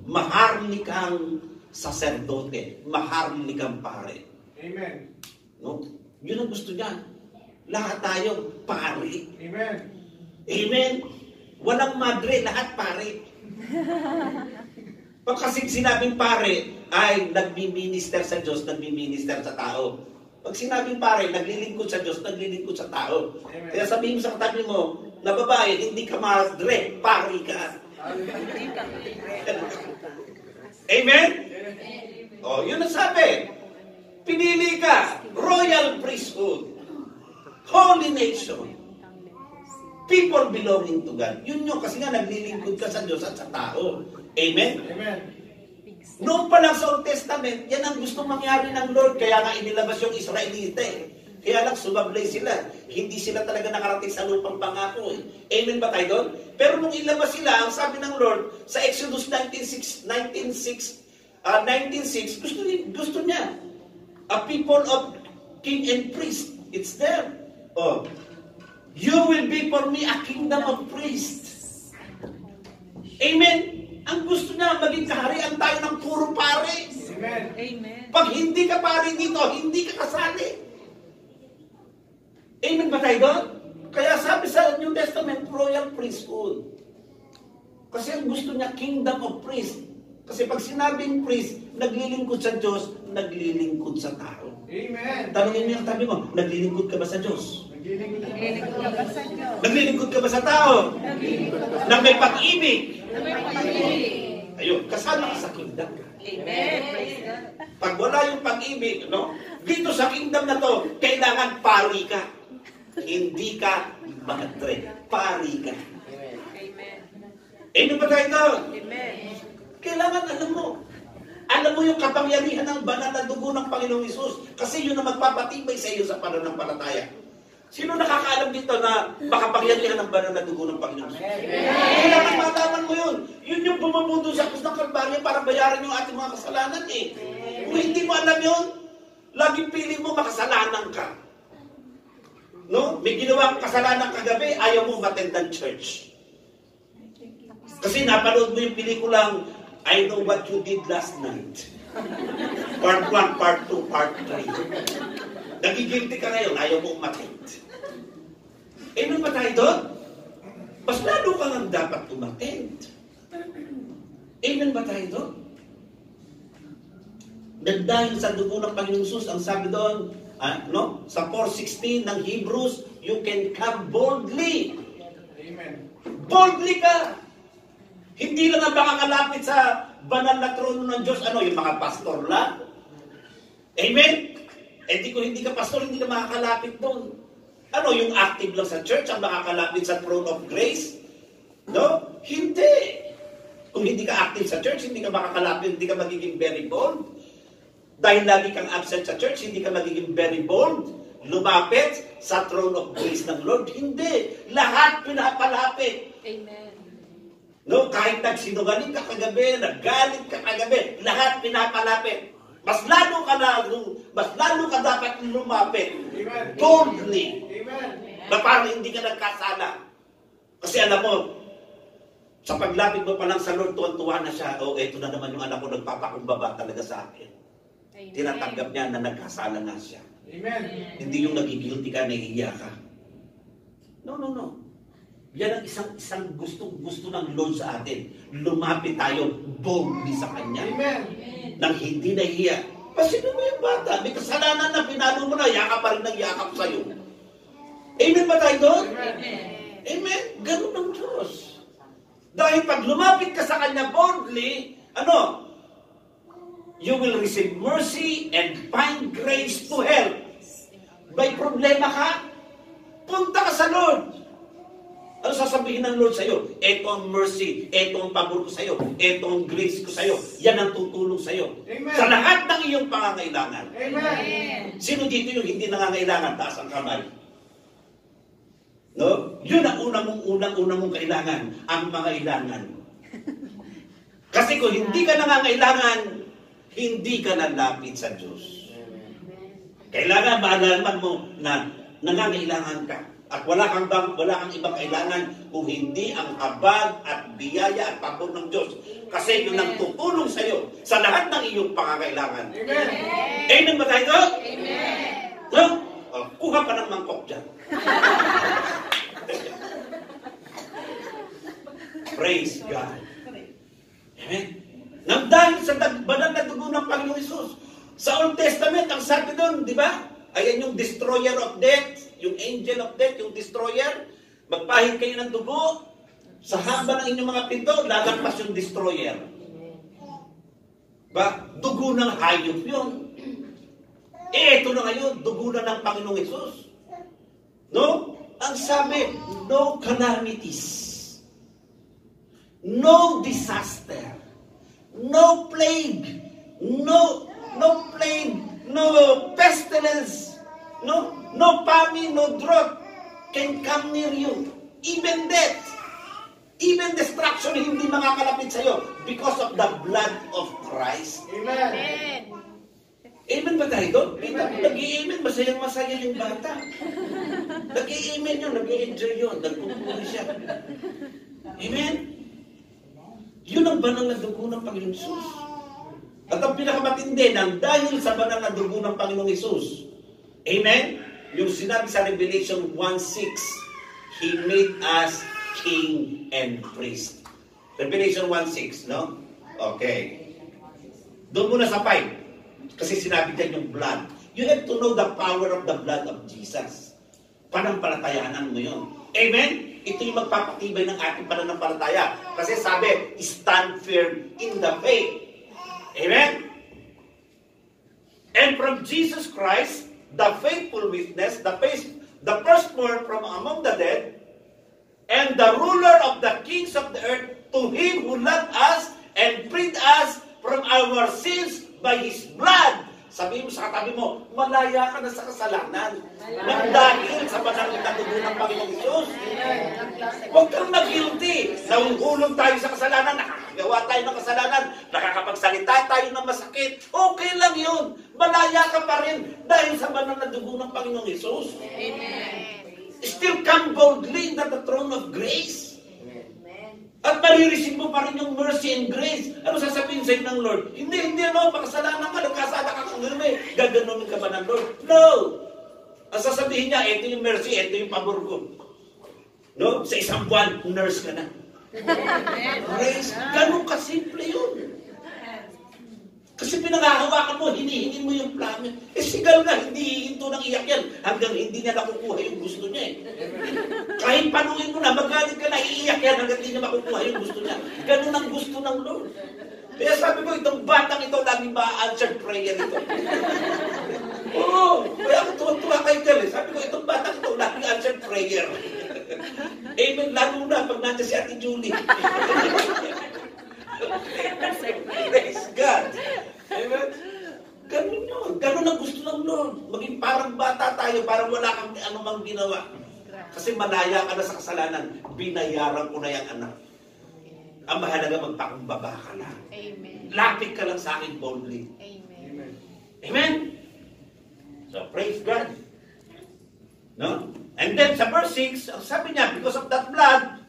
Maharlikang saserdote. Maharlikang pare. Amen. No? Yun ang gusto niya. Lahat tayo pare. Amen. Amen. Walang madre, lahat pare. Pag kasi sinabing pare, ay nagmi-minister sa Diyos, nagmi-minister sa tao. Pag sinabing pare, naglilingkod sa Diyos, naglilingkod sa tao. Amen. Kaya sabihin mo sa katabi mo, na babae, hindi ka madre, pare ka. Amen? Oh, yun ang sabi. Pinili ka, royal priesthood, holy nation, people belonging to God. Yun yung kasi nga naglilingkod ka sa Diyos at sa tao. Amen? Amen. Noong pa lang sa Old Testament, yan ang gustong mangyari ng Lord. Kaya nga inilabas yung Israelita eh. Kaya lang sumablay sila. Hindi sila talaga nakarating sa lupang pangako eh. Amen ba tayo doon? Pero nung ilabas sila, ang sabi ng Lord, sa Exodus 19:6, gusto niya. A people of king and priest. It's there. Oh. You will be for me a kingdom of priests. Amen? Ang gusto niya, maging kaharian tayo ng puro pare. Amen. Amen. Pag hindi ka pare dito, hindi ka kasali. Amen ba tayo doon? Kaya sabi sa New Testament, royal priesthood. Kasi ang gusto niya, kingdom of priests. Kasi pag sinabing priest, naglilingkod sa Diyos, naglilingkod sa tao. Amen. Tanungin mo yung tabi mo, naglilingkod ka ba sa Diyos? Naglilingkod ako. Naglilingkod ka sa Diyos. Naglilingkod ka ba sa tao? Nang may pag-ibig? Ayun, kasama ka sa kingdom. Amen. Praise God. Pag wala yung pag-ibig, no? Dito sa kingdom na to, kailangan pari ka. Hindi ka madre. Pari ka. Amen. Ano ba tayo doon? Amen. Kailangan alam mo yung kapangyarihan ng banal na dugo ng Panginoong Hesus. Kasi yun ang magpapatibay sa iyo sa pananampalataya. Sino nakakaalam dito na makapangyarihan ng banal na dugo ng Panginoong Hesus? Kailangan malaman mo yun. Yun yung bumubundo sa krus ng Kalbaryo para bayaran yung ating mga kasalanan eh. Kung hindi mo alam yun, laging piling mo makasalanan ka. No? May ginawa kang kasalanan kagabi, ayaw mo umattend ng church. Kasi napanood mo yung pelikulang I Know What You Did Last Night. Part 1, Part 2, Part 3. Nagigilty ka ngayon, ayaw mo umattend. Ano ba tayo doon? Mas lalo ka nga dapat umattend. Amen ba tayo doon? Dahil sa dugo ng Panginoong Jesus, ang sabi doon, sa 4:16 ng Hebrews, you can come boldly. Amen. Boldly ka. Hindi lang ang makakalapit sa banal na trono ng Diyos, yung mga pastor lang. Amen? Kung hindi ka pastor, hindi ka makakalapit doon. Yung active lang sa church, ang makakalapit sa throne of grace. No? Hindi. Kung hindi ka active sa church, hindi ka makakalapit, hindi ka magiging very bold. Dahil lagi kang absent sa church, hindi ka magiging very bold. Lumapit sa throne of grace ng Lord. Hindi. Lahat pinapalapit. Amen. No? Kahit nagsinungaling ka kagabi, naggalit ka kagabi, lahat pinapalapit. Mas lalo ka dapat lumapit. Amen. Boldly. Amen. Na parang hindi ka nagkasala. Kasi alam mo, sa paglapit mo pa lang sa Lord, tuwan-tuwa na siya. Oh, eto na naman yung anak ko, nagpapakumbaba talaga sa akin. Amen. Tinatanggap niya na nagkasala nga siya. Amen. Hindi yung nagigilty ka, nahihiya ka. No. Yan ang isang gusto ng Lord sa atin. Lumapit tayo boldly sa Kanya. Amen. Nang hindi nahihiya. Pasino mo yung bata? May kasalanan na pinalo mo na, yakap pa rin ng yakap sa'yo. Amen ba tayo doon? Amen. Amen. Ganun ang Diyos. Dahil pag lumapit ka sa Kanya boldly, you will receive mercy and find grace to help. May problema ka? Punta ka sa Lord. Ano sasabihin ng Lord sa'yo? Ito ang mercy, ito ang pabor ko sa'yo, ito ang grace ko sa'yo. Yan ang tutulong sa'yo. Amen. Sa lahat ng iyong pangangailangan. Amen. Sino dito yung hindi nangangailangan? Taas ang kamay. No? Yun ang unang mong kailangan, ang mga ilangan. Kasi kung hindi ka nangangailangan, hindi ka lalapit sa Diyos. Kailangan maalaman mo na nangangailangan ka. At wala kang ibang kailangan kung hindi ang habag at biyaya at pabor ng Diyos. Kasi yun ang tutulong sa iyo sa lahat ng iyong pangangailangan. Amen. Amen ba tayo? Amen. No? Kuha pa ng mangkok dyan. Praise God. Amen. Nang dahil sa banal na dugo ng Panginoong Hesus, sa Old Testament, ang sabi doon, di ba? Ayan yung destroyer of death, yung angel of death, yung destroyer. Magpahid kayo ng dugo. Sa haba ng inyong mga pinto, lalampas yung destroyer. Ba? Dugo ng hayop yun. Ito na ngayon, dugo na ng Panginoong Hesus. No? Ang sabi, no calamities. No disaster. No plague. No plague. No pestilence. No famine, no drought can come near you. Even death. Even destruction hindi makakalapit sa iyo because of the blood of Christ. Amen. Amen. Amen ba tayo doon? Nag-i-amen, masayang-masaya yung bata. Nag-i-amen yun, nag-i-enjoy yun, nagpupuli siya. Amen? Yun ang banal na dugo ng Panginoong Hesus. At ang pinakamatindi, nang dahil sa banal na dugo ng Panginoong Hesus, amen? Yung sinabi sa Revelation 1:6, He made us king and priest. Revelation 1:6, no? Okay. Doon muna sa 5. Kasi sinabi dyan yung blood. You have to know the power of the blood of Jesus. Panampalatayaan mo yun. Amen? Ito yung magpapatibay ng ating pananampalataya. Kasi sabi, stand firm in the faith. Amen? And from Jesus Christ, the faithful witness, the firstborn from among the dead, and the ruler of the kings of the earth, to Him who loved us and freed us from our sins by His blood. Sabihin mo sa katabi mo, malaya ka na sa kasalanan. Nang dahil sa banal na dugo ng Panginoong Diyos. Huwag kang mag-guilty. Nahuhulog tayo sa kasalanan, nakakagawa tayo ng kasalanan, nakakapagsalita tayo ng masakit. Okay lang yun. Malaya ka pa rin dahil sa banal na dugo ng Panginoong Diyos. Still come boldly into the throne of grace. At marireceive mo pa rin yung mercy and grace. Ano sasabihin sa'yo ng Lord? Hindi, pakasalanan ka, nagkasala ka kung gaganunin ka ba ng Lord? No! Ang sasabihin niya, ito yung mercy, ito yung pabor ko. No? Sa isang buwan, nurse ka na. Grace, ganun kasimple yun. Kasi pinangahawakan mo, hinihingi mo yung plamen. Sigal nga, hindi hihinto ng iyak yan hanggang hindi niya nakukuha yung gusto niya. Kahit panuhin mo na, magalit ka na, iiyak yan hanggang hindi niya makukuha yung gusto niya. Ganun ang gusto ng Lord. Kaya sabi ko, itong batang ito, laging ma-answered prayer ito. Oo, kaya ako tuwa-tuwa kayo dyan. Sabi ko, itong batang ito, laging answered prayer. Amen. Lalo na pag nandiyan si Ate Julie. Praise God. Amen. Ganun yun. Ganun ang gusto ng Lord. Maging parang bata tayo, parang wala kang anumang ginawa. Kasi malaya ka na sa kasalanan. Binayaran ko na yung anak. Ang mahalaga, magpakumbaba ka lang. Amen. Lapit ka lang sa akin boldly. Amen. Amen? So, praise God. No? And then, sa verse 6, ang sabi niya, because of that blood,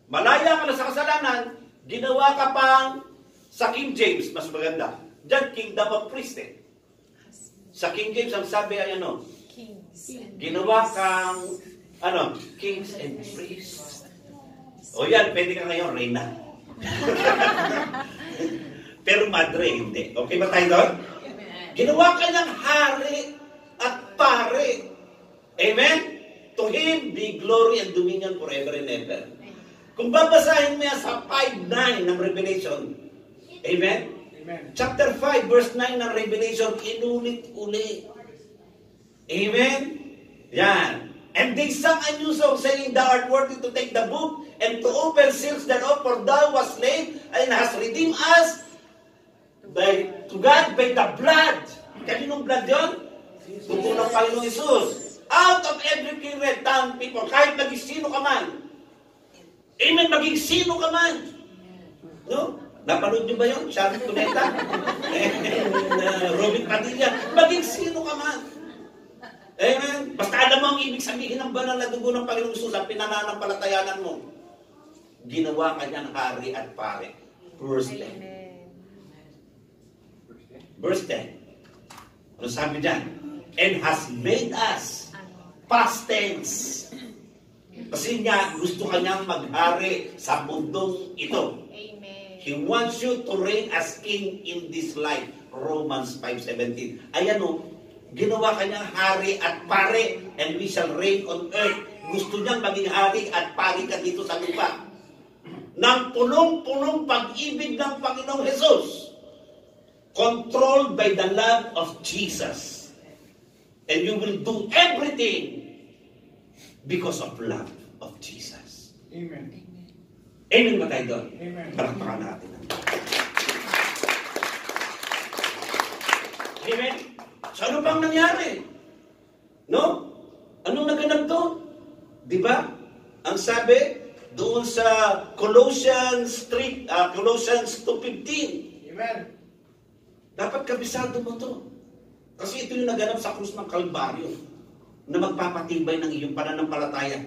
malaya ka na sa kasalanan, ginawa ka pang sa King James, mas maganda. Diyan, kingdom of priest eh. Sa King James, ang sabi ay ano? Kings. Ginawa kang, kings and priests. O yan, pwede ka ngayon, Reyna. Pero madre, hindi. Okay ba tayo doon? Ginawa ka ng hari at pare. Amen? To Him be glory and dominion forever and ever. Kung babasahin mo yan sa 5:9 ng Revelation, amen? Amen. Chapter 5, verse 9 ng Revelation, inulit-uli. Amen? Yan. And they sang a new song, saying, Thou art worthy to take the book and to open seals thereof, for Thou was slain and hast redeemed us to God by the blood. Kaninong blood yun? Dugo ng Panginoong Isus. Out of every kindred, tongue, people, kahit maging sino ka man. Amen, maging sino ka man. No? Napanood niyo ba yun? Sharon Cuneta? Robin Padilla? Maging sino ka man. Amen. Basta alam mo ang ibig sabihin ng banal na dugo ng Panginoong Isus, ang pinananampalatayanan mo. Ginawa ka niyang hari at pare. Verse 10. Verse 10. Ano sabi dyan? And has made us past tense. Kasi nga, gusto ka niyang maghari sa mundong ito. Amen. He wants you to reign as king in this life. Romans 5:17. Ayan o, ginawa ka niyang hari at pare, and we shall reign on earth. Gusto niyang maging hari at pare ka dito sa lupa. Nang punong-punong pag-ibig ng Panginoong Jesus. Controlled by the love of Jesus. And you will do everything because of love of Jesus. Amen. Amen ba tayo doon? Amen. Palakpakan natin. Amen? So ano bang nangyari? No? Anong naganap doon? Di ba? Ang sabi doon sa Colossians 2:15. Amen. Dapat kabisado mo to. Kasi ito yung naganap sa krus ng Kalbaryo na magpapatibay ng iyong pananampalataya.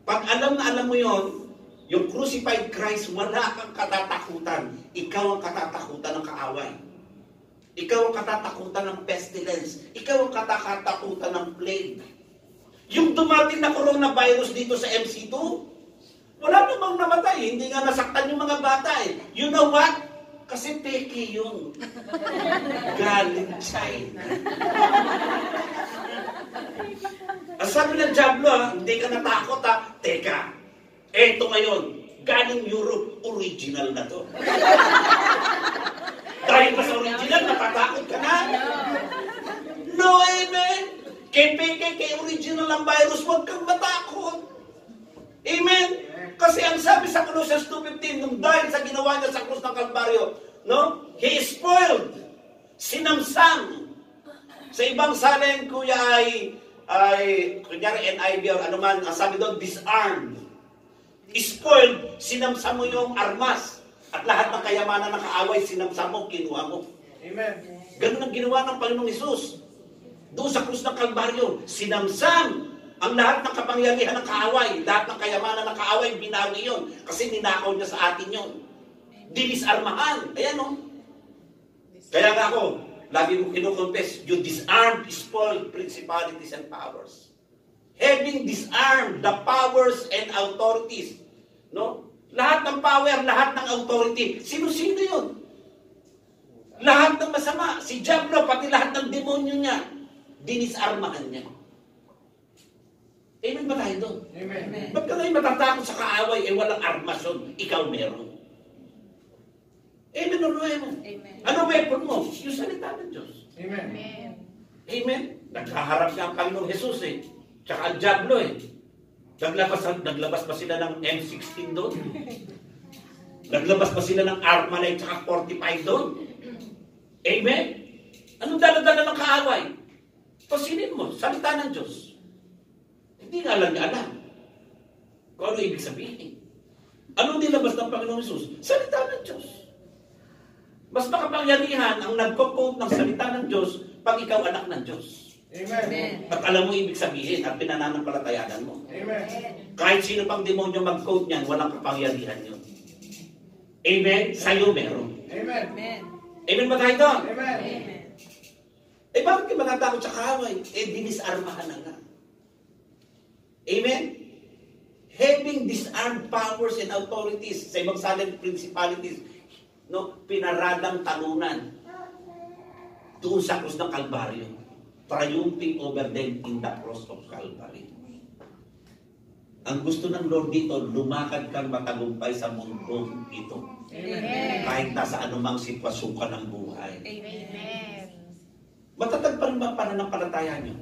Pag alam na alam mo yon, yung crucified Christ, wala kang katatakutan. Ikaw ang katatakutan ng kaaway. Ikaw ang katatakutan ng pestilence. Ikaw ang katatakutan ng plague. Yung dumating na coronavirus dito sa MC2, wala namang namatay. Hindi nga nasaktan yung mga bata eh. You know what? Kasi peke yun. Galing China. Ang sabi ng Diablo, hindi ka natakot ha. Teka, eto ngayon, galing Europe, original na to. Dahil ba sa original, natatakot ka na? No, amen. Kay peke, kay original ang virus, huwag kang matakot. Amen. Kasi ang sabi sa Colossians 2:15, nung dahil sa ginawa niya sa krus ng Kalbaryo, no? He is spoiled. Sinamsam. Sa ibang salin, kuya, ay kunyari NIV or ano man, ang sabi doon, disarmed. Spoiled, sinamsam mo yung armas. At lahat ng kayamanan ng kaaway, sinamsam mo, kinuha mo. Amen. Ganun ang ginawa ng Panginoong Isus. Doon sa krus ng Kalbaryo, sinamsam ang lahat ng kapangyarihan ng kaaway, lahat ng kayamanan ng kaaway, binawi yun. Kasi ninakaw niya sa atin yun. Dinisarmahan. Ayan o. Kaya nga ako, lagi mo kinukonfess, you disarmed, spoiled principalities and powers. Having disarmed the powers and authorities. No? Lahat ng power, lahat ng authority. Sino-sino yun? Lahat ng masama. Si Diablo, pati lahat ng demonyo niya, dinisarmahan niya. Amen ba tayo doon? Amen. Ba't ka ngayon matatakot sa kaaway? Walang armas yun. Ikaw meron. Amen o no amen? Amen. Ano weapon mo? Yung salita ng Diyos. Amen. Amen. Amen? Nagkaharap niya ang Panginoong Jesus eh. Tsaka ang Diablo eh. Naglabas ba sila ng M16 doon? Naglabas ba sila ng Armalite at 45 doon? Amen? Anong dala-dala ng kaaway? Pasinin mo, salita ng Diyos. Hindi nga lang niya alam kung ano ibig sabihin. Anong nilabas ng Panginoong Hesus? Salita ng Diyos. Mas makapangyarihan ang nagko-quote ng salita ng Diyos pag ikaw anak ng Diyos. Amen. At alam mo ibig sabihin at pinananampalatayanan mo. Amen. Kahit sino pang demonyo mag-quote niyan, walang kapangyarihan yun. Amen? Sa'yo meron. Amen. Amen. Amen ba tayo doon? Amen. Amen. Eh bakit ka matatakot sa kaaway? Eh dinisarmahan na nga. Amen? Having disarmed powers and authorities sa ibang silent principalities, no, pinaradang talunan doon sa krus ng Kalbaryo, triumphing over them in the cross of Calvary. Ang gusto ng Lord dito, lumakad kang matagumpay sa mundo ito. Amen. Kahit nasa anumang sitwasyon ka ng buhay. Amen. Matatag pa rin ba ang pananampalataya niyo?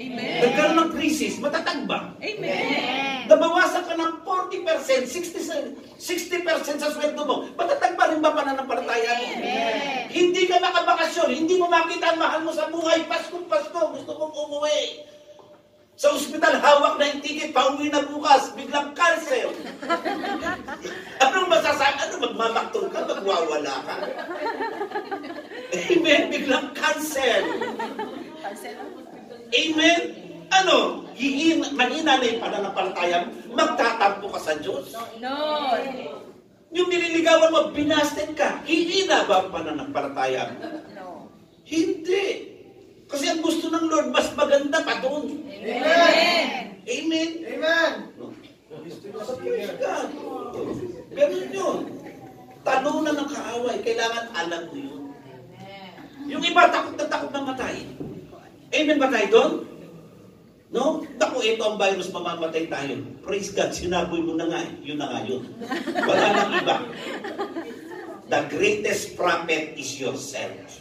Amen. Nagkaroon ng krisis, matatag ba? Amen. Nabawasan ka ng 40%, 60% sa sweldo mo. Matatag pa rin ba pananampalataya mo? Amen. Hindi ka makabakasyon, hindi mo makita ang mahal mo sa buhay. Pasko, gusto mong umuwi. Sa ospital, hawak na yung ticket, pauwi na bukas, biglang cancel. Anong masasabi? Ano, magmamaktol ka, magwawala ka? Amen, biglang cancel. Amen? Ano? Mahina na yung pananampalataya mo, magtatampo ka sa Diyos. No. Yung nililigawan mo, binasted ka. Hihina ba ang pananampalataya mo? No. Hindi. Kasi ang gusto ng Lord, mas maganda pa doon. Amen. Amen? Amen. Praise God. Ganun yun. Talunan ng kaaway, kailangan alam mo yun. Yung iba, takot na takot na matay. Amen ba tayo doon? No? Naku, ito ang virus, mamamatay tayo. Praise God, sinaboy mo na nga. Yun na nga yun. Wala nang iba. The greatest prophet is yourself.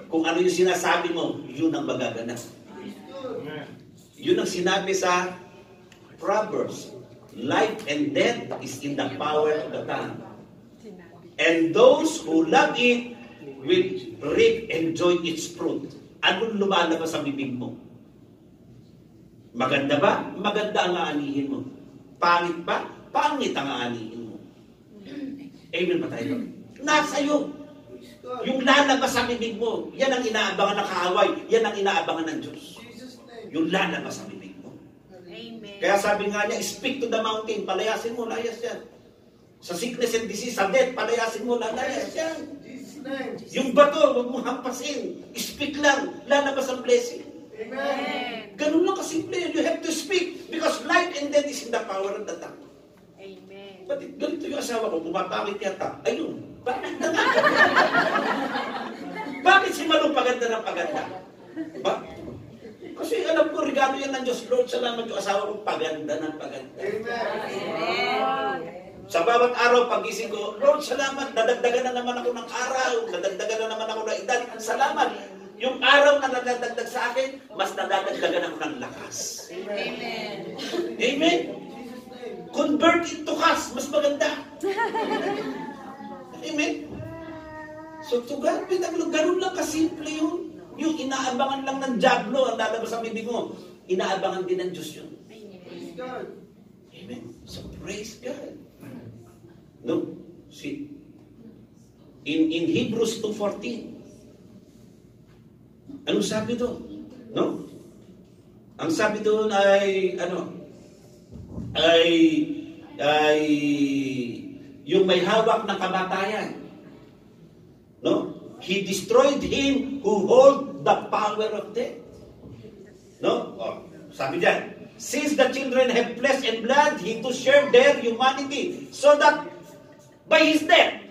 Kung ano yung sinasabi mo, yun ang magaganap. Yun ang sinabi sa Proverbs. Life and death is in the power of the tongue. And those who love it will reap and enjoy its fruit. Anong lumalabas sa bibig mo? Maganda ba? Maganda ang aanihin mo. Pangit ba? Pangit ang aanihin mo. Amen ba tayo? Nasa iyo. Yung lalabas sa bibig mo, yan ang inaabangan ng kaaway, yan ang inaabangan ng Diyos. Yung lalabas sa bibig mo. Amen. Kaya sabi nga niya, speak to the mountain, palayasin mo, layas yan. Sa sickness and disease, sa death, palayasin mo, layas yan. Yung bato, huwag mo hampasin. Speak lang, lalabas ang blessing. Amen. Ganun lang kasimple. You have to speak because life and death is in the power of the tongue. Amen. But ganito yung asawa ko, pumapakit yata. Ayun, bakit na nga? Bakit si Malong paganda ng paganda? Ba? Kasi alam ko, regalo yan ng Diyos. Lord, salamat yung asawa ko, paganda ng paganda. Amen. Sa bawat araw, pagising ko, Lord, salamat, nadagdagan na naman ako ng araw, nadagdagan na naman ako ng edad. Salamat. Yung araw na nadagdag sa akin, mas nadagdagan ako ng lakas. Amen. Amen? Convert into cash, mas maganda. Amen? So to God be the glory. Ganun lang kasimple yun. Yung inaabangan lang ng diablo ang lalabas sa bibig mo, inaabangan din ng Diyos yun. Praise God. Amen? So praise God. No? See, in Hebrews 2:14, anong sabi doon? No? Ang sabi doon ay, ay yung may hawak ng kamatayan. No? He destroyed him who hold the power of death. No? Oh, sabi diyan, since the children have flesh and blood, he to share their humanity, so that by his death,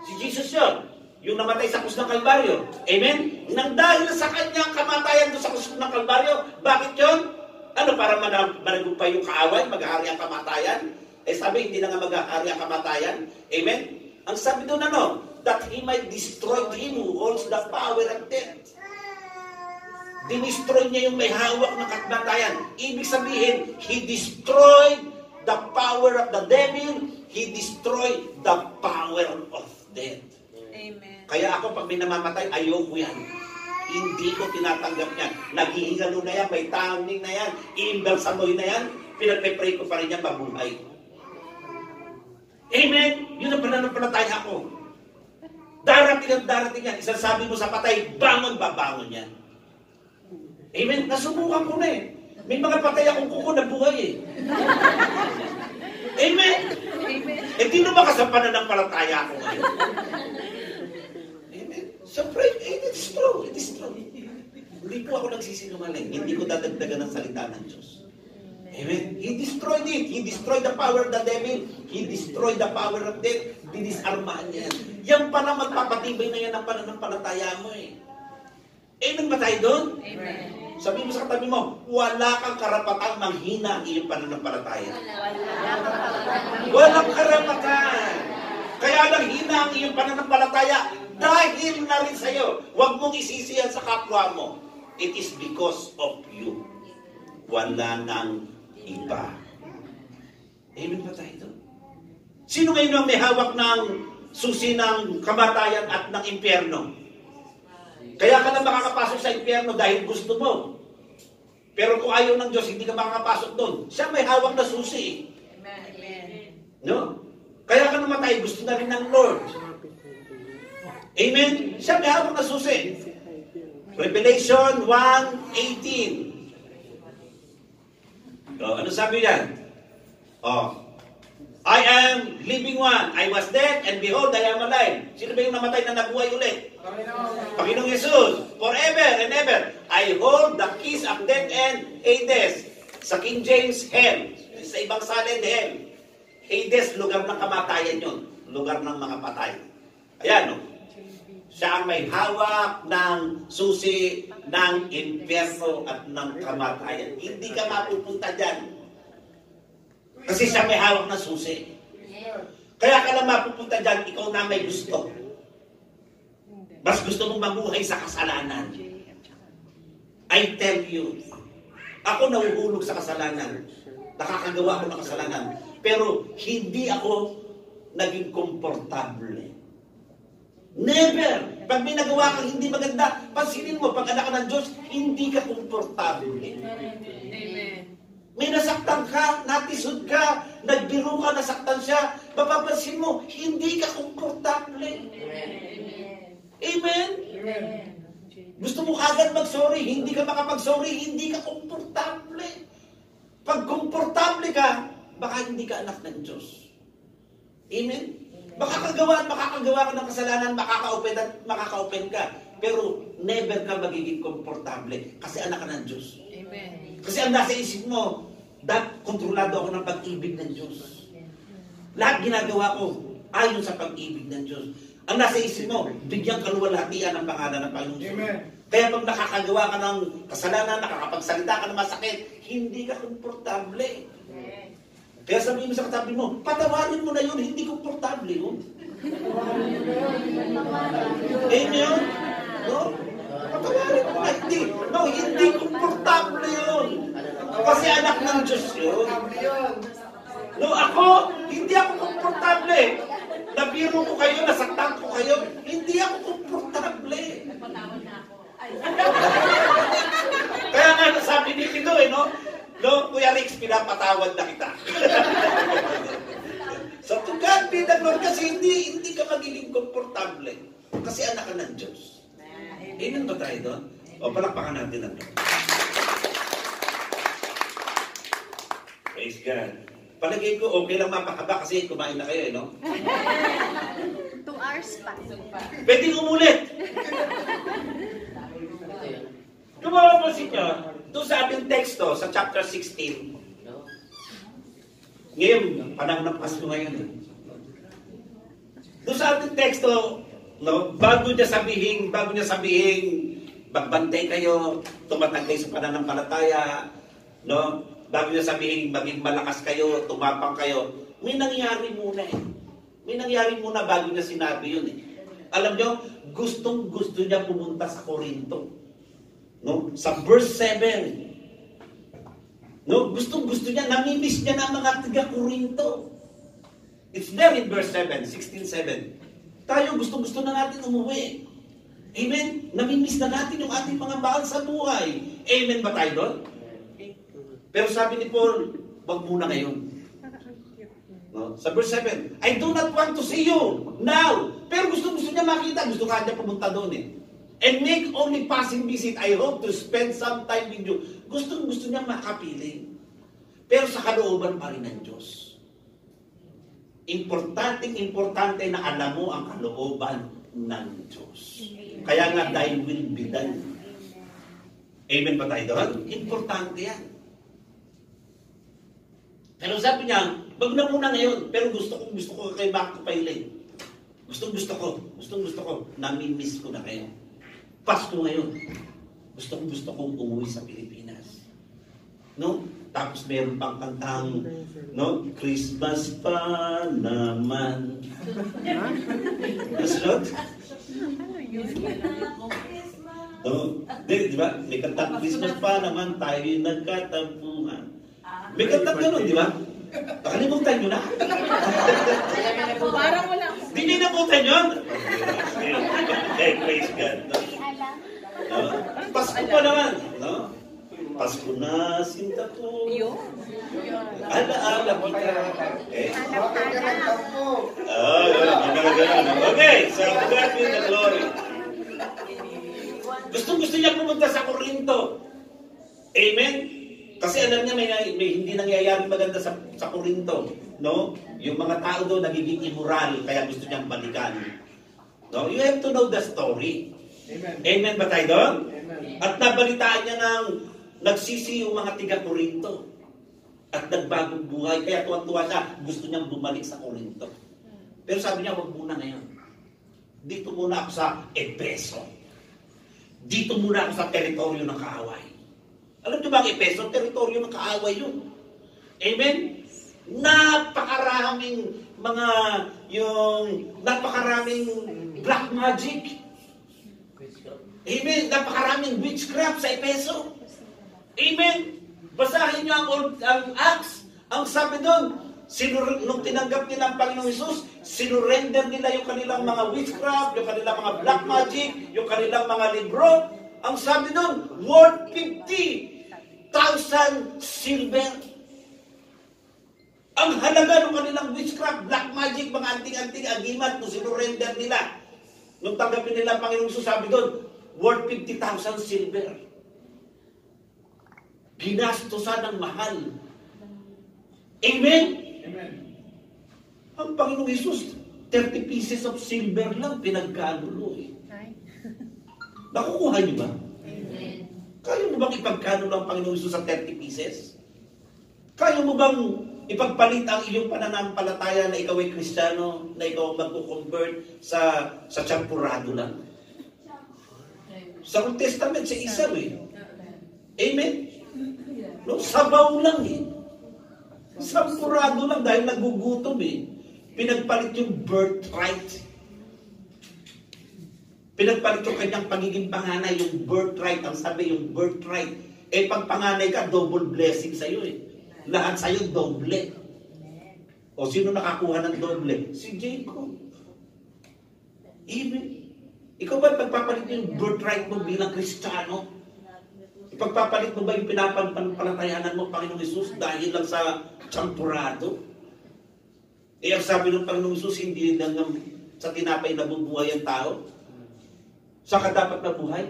si Jesus yun, yung namatay sa krus ng Kalbaryo. Amen? Nang dahil sa kanyang kamatayan doon sa krus ng Kalbaryo, bakit yun? Ano, para managumpay yung kaaway, maghahari ang kamatayan? Eh sabi, hindi na nga maghahari ang kamatayan. Amen? Ang sabi doon that he might destroy him who holds the power of death. Dinistroy niya yung may hawak ng kamatayan. Ibig sabihin, He destroyed the power of the devil. He destroyed the power of death. Amen. Kaya ako, pag may namamatay, ayoko yan. Hindi ko tinatanggap yan. Naghihingalo na yan, may tanging na yan, iimbalsamoy na yan, pinagpe-pray ko pa rin yan, mabuhay. Amen? Yun ang pananampalataya ko. Darating yan. Isasabi mo sa patay, bangon, babangon yan. Amen? Nasubukan ko na eh. May mga patay akong kuko na buhay eh. Amen? Amen. Eh, di na ba ka sa pananampalataya ko ngayon? Amen? So pray, it is true. It is true. Hindi po ako nagsisinungaling. Hindi ko dadagdagan ng salita ng Diyos. Amen? He destroyed it. He destroyed the power of the devil. He destroyed the power of death. Dinisarmahan niya yan. Yan pa na magpapatibay na yan ang pananampalataya mo eh. Amen ba tayo doon? Amen. Sabi mo sa katabi mo, wala kang karapatang manghina ang iyong pananampalataya. Walang karapatan. Kaya lang hina ang iyong pananampalataya dahil na rin sa'yo. Huwag mong isisiyan sa kapwa mo. It is because of you. Wala nang iba. Amen ba tayo doon? Sino ngayon ang may hawak ng susi ng kamatayan at ng impyerno? Kaya ka na makakapasok sa impyerno dahil gusto mo. Pero kung ayaw ng Diyos, hindi ka makakapasok doon. Siya may hawak na susi. Amen. No? Kaya ka namatay, gusto na rin ng Lord. Amen? Siya may hawak na susi. Revelation 1:18. Ano sabi yan? I am living one. I was dead, and behold, I am alive. Sino ba yung namatay na nabuhay ulit? Panginoong Jesus. Forever and ever. I hold the keys of death and Hades. Sa King James, hell. Sa ibang salin, hell. Hades, lugar ng kamatayan yun. Lugar ng mga patay. Ayan, no? Siya ang may hawak ng susi ng impyerno at ng kamatayan. Hindi ka mapupunta dyan. Kasi siya may hawak na susi. Kaya ka lang mapupunta dyan, ikaw na may gusto. Mas gusto mong mamuhay sa kasalanan. I tell you, ako nahuhulog sa kasalanan. Nakakagawa ako ng kasalanan. Pero hindi ako naging komportable. Never! Pag may nagawa kang hindi maganda, pansinin mo, pag anak ka ng Diyos, hindi ka komportable. Amen. May nasaktan ka, natisod ka, nagbiro ka, nasaktan siya, mapapansin mo, hindi ka komportable. Amen? Gusto mo agad mag-sorry, hindi ka makapag-sorry, hindi ka komportable. Pag komportable ka, baka hindi ka anak ng Diyos. Amen? Makakagawa ka ng kasalanan, makaka-open ka. Pero never ka magiging komportable kasi anak ka ng Diyos. Amen. Kasi ang nasa isip mo, kontrolado ako ng pag-ibig ng Diyos. Lahat ginagawa ko ayon sa pag-ibig ng Diyos. Ang nasa isip mo, bigyan kaluwalhatian ang pangalan ng Panginoon. Amen. Kaya pag nakakagawa ka ng kasalanan, nakakapagsalita ka ng masakit, hindi ka komportable. Kaya sabihin mo sa katabi mo, patawarin mo na yun, hindi komportable yun. Amen? No? Patawarin mo na, hindi komportable yun. Kasi anak ng Diyos yun. No, ako, hindi ako komportable. Nabiro ko kayo, nasaktan ko kayo, hindi ako komportable. Kaya nga, sabi ni Pino, no? No, Kuya Rix, pinapatawad na kita. So, to God be the glory, kasi hindi ka magiging komportable. Kasi anak ka ng Diyos. Amen ba tayo doon? O, palakpakan natin ang Diyos. Praise God. Palagay ko, okay lang mapakaba kasi kumain na kayo, no? 2 hours pa. Pwede umulit. Kung mapapansin nyo, doon sa ating teksto, sa chapter 16, ngayon, panahon ng Pasko ngayon. Doon sa ating teksto, no, bago niya sabihin, magbantay kayo, tumatagay sa pananampalataya, no, bago niya sabihin, maging malakas kayo, tumapang kayo, may nangyari muna eh. May nangyari muna bago niya sinabi yun eh. Alam niyo, gustong-gusto niya pumunta sa Korinto. No? Sa verse 7. No? Gusto niya, namimiss niya na mga taga-Korinto. It's there in verse 7, 16:7. Tayo gusto na natin umuwi. Amen? Namimiss na natin yung ating mga mahal sa buhay. Amen ba tayo doon? Pero sabi ni Paul, wag muna ngayon. No? Sa verse 7, I do not want to see you now. Pero gusto niya makita. Gusto nga niya pumunta doon eh. And make only passing visit. I hope to spend some time with you. Gusto niya makapiling. Pero sa kalooban pa rin ng Diyos. Importante na alam mo ang kalooban ng Diyos. Kaya nga, thy will be done. Amen ba tayo doon? Importante yan. Pero sabi niya, wag na muna ngayon. Pero gusto ko kayo back to Pilate. Gusto ko. Namimiss ko na kayo. Pasko ngayon. Gusto kong umuwi sa Pilipinas. No? Tapos meron pang kantang, no? Christmas pa naman. Nasunod? No? Di ba? May kantang Christmas pa naman, tayo'y nagkatampuhan. May kantang gano'n, di ba? Nakalimutan nyo na? Parang wala. Di niyo nabutan yun? Okay, praise God. No? Pasko pa naman. No? Pasko na, sinta ko. Ala-ala kita. Okay, so God with the glory. Gusto niya pumunta sa Korinto. Amen? Kasi alam niya may hindi nangyayari maganda sa Korinto. No? Yung mga tao doon nagiging immoral, kaya gusto niyang balikan. No? You have to know the story. Amen. Amen ba tayo doon? Amen. At nabalitaan niya ng nagsisi yung mga tiga-Korinto. At nagbagong buhay. Kaya tuwan-tuwa siya. Gusto niyang bumalik sa Korinto. Pero sabi niya, wag muna ngayon. Dito muna ako sa Efeso. Dito muna ako sa teritoryo ng kaaway. Alam niyo ba ang Efeso? Teritoryo ng kaaway yun. Amen? Napakaraming napakaraming black magic. Amen? Napakaraming witchcraft sa Efeso. Amen? Basahin niyo ang Acts. Ang sabi doon, nung tinanggap nila ang Panginoong Hesus, sinurrender nila yung kanilang mga witchcraft, yung kanilang mga black magic, yung kanilang mga libro. Ang sabi doon, worth 50,000 silver. Ang halaga ng kanilang witchcraft, black magic, mga anting-anting agimat, nung sinurrender nila. Nung tanggapin nila ang Panginoong Hesus, sabi doon, worth 50,000 silver. Ginastosan ng mahal. Amen? Amen. Ang Panginoong Hesus, 30 pieces of silver lang pinagkanulo eh. Nakukuha niyo ba? Amen. Kaya mo bang ipagkanulo ang Panginoong Hesus sa 30 pieces? Kaya mo bang ipagpalit ang iyong pananampalataya na ikaw ay Kristiyano, na ikaw magko-convert sa champurado lang? Sa Old Testament, sa isa eh. Amen? No, sabaw lang eh. Sampurado lang dahil nagugutom eh. Pinagpalit yung birthright. Pinagpalit yung kanyang pagiging panganay, yung birthright. Ang sabi yung birthright. Eh pag panganay ka, double blessing sa'yo eh. Lahat sa'yo, doble. O sino nakakuha ng doble? Si Jacob. Amen. Ikaw ba pagpapalit yung birthright mo bilang Kristiyano? Ipagpapalit mo ba yung pinapanpalatayanan mo, Panginoong Hesus, dahil lang sa champurado? Eh, ang sabi ng Panginoong Hesus, hindi lang sa tinapay na bubuhay ang tao. Saan ka dapat nabuhay?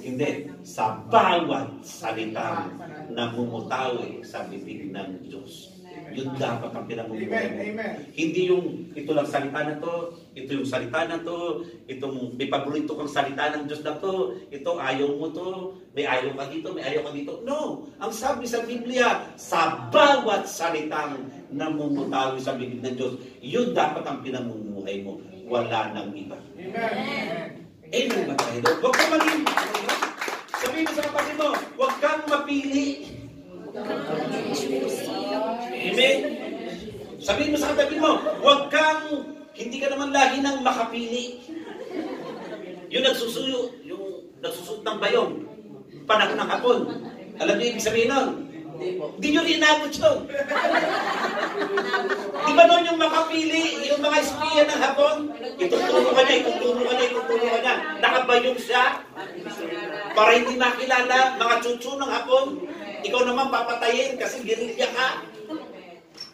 Hindi. Sa bawat salita na mumutawi sa bibig ng Diyos. Yun dapat ang pinamumuhay mo. Amen. Hindi yung ito lang salita na to, ito yung salita na to, itong may paborito kang salita ng Diyos na to, ito ayaw mo to, may ayaw ka dito, may ayaw ka dito. No! Ang sabi sa Biblia, sa bawat salitang namumutawi sa bibig ng Diyos, yun dapat ang pinamumuhay mo. Wala nang iba. Amen. Amen ba tayo? Huwag kang maging, sabihin mo sa kapatid mo, huwag kang mapili. Amen. Sabihin mo sa katabi mo, hindi ka naman lagi nang makapili. Yung nagsusuyo, yung nagsusuot ng bayong. Panahon ng hapon. Alam niyo ibig sabihin nun? Hindi nyo rin inabot yun. Di ba nun yung makapili, yung mga espiya ng hapon? Ituturo ka niya, ituturo ka niya, ituturo ka niya. Nakabayong siya. Para hindi makilala, mga tsutsu ng hapon. Ikaw naman papatayin kasi girilya ka.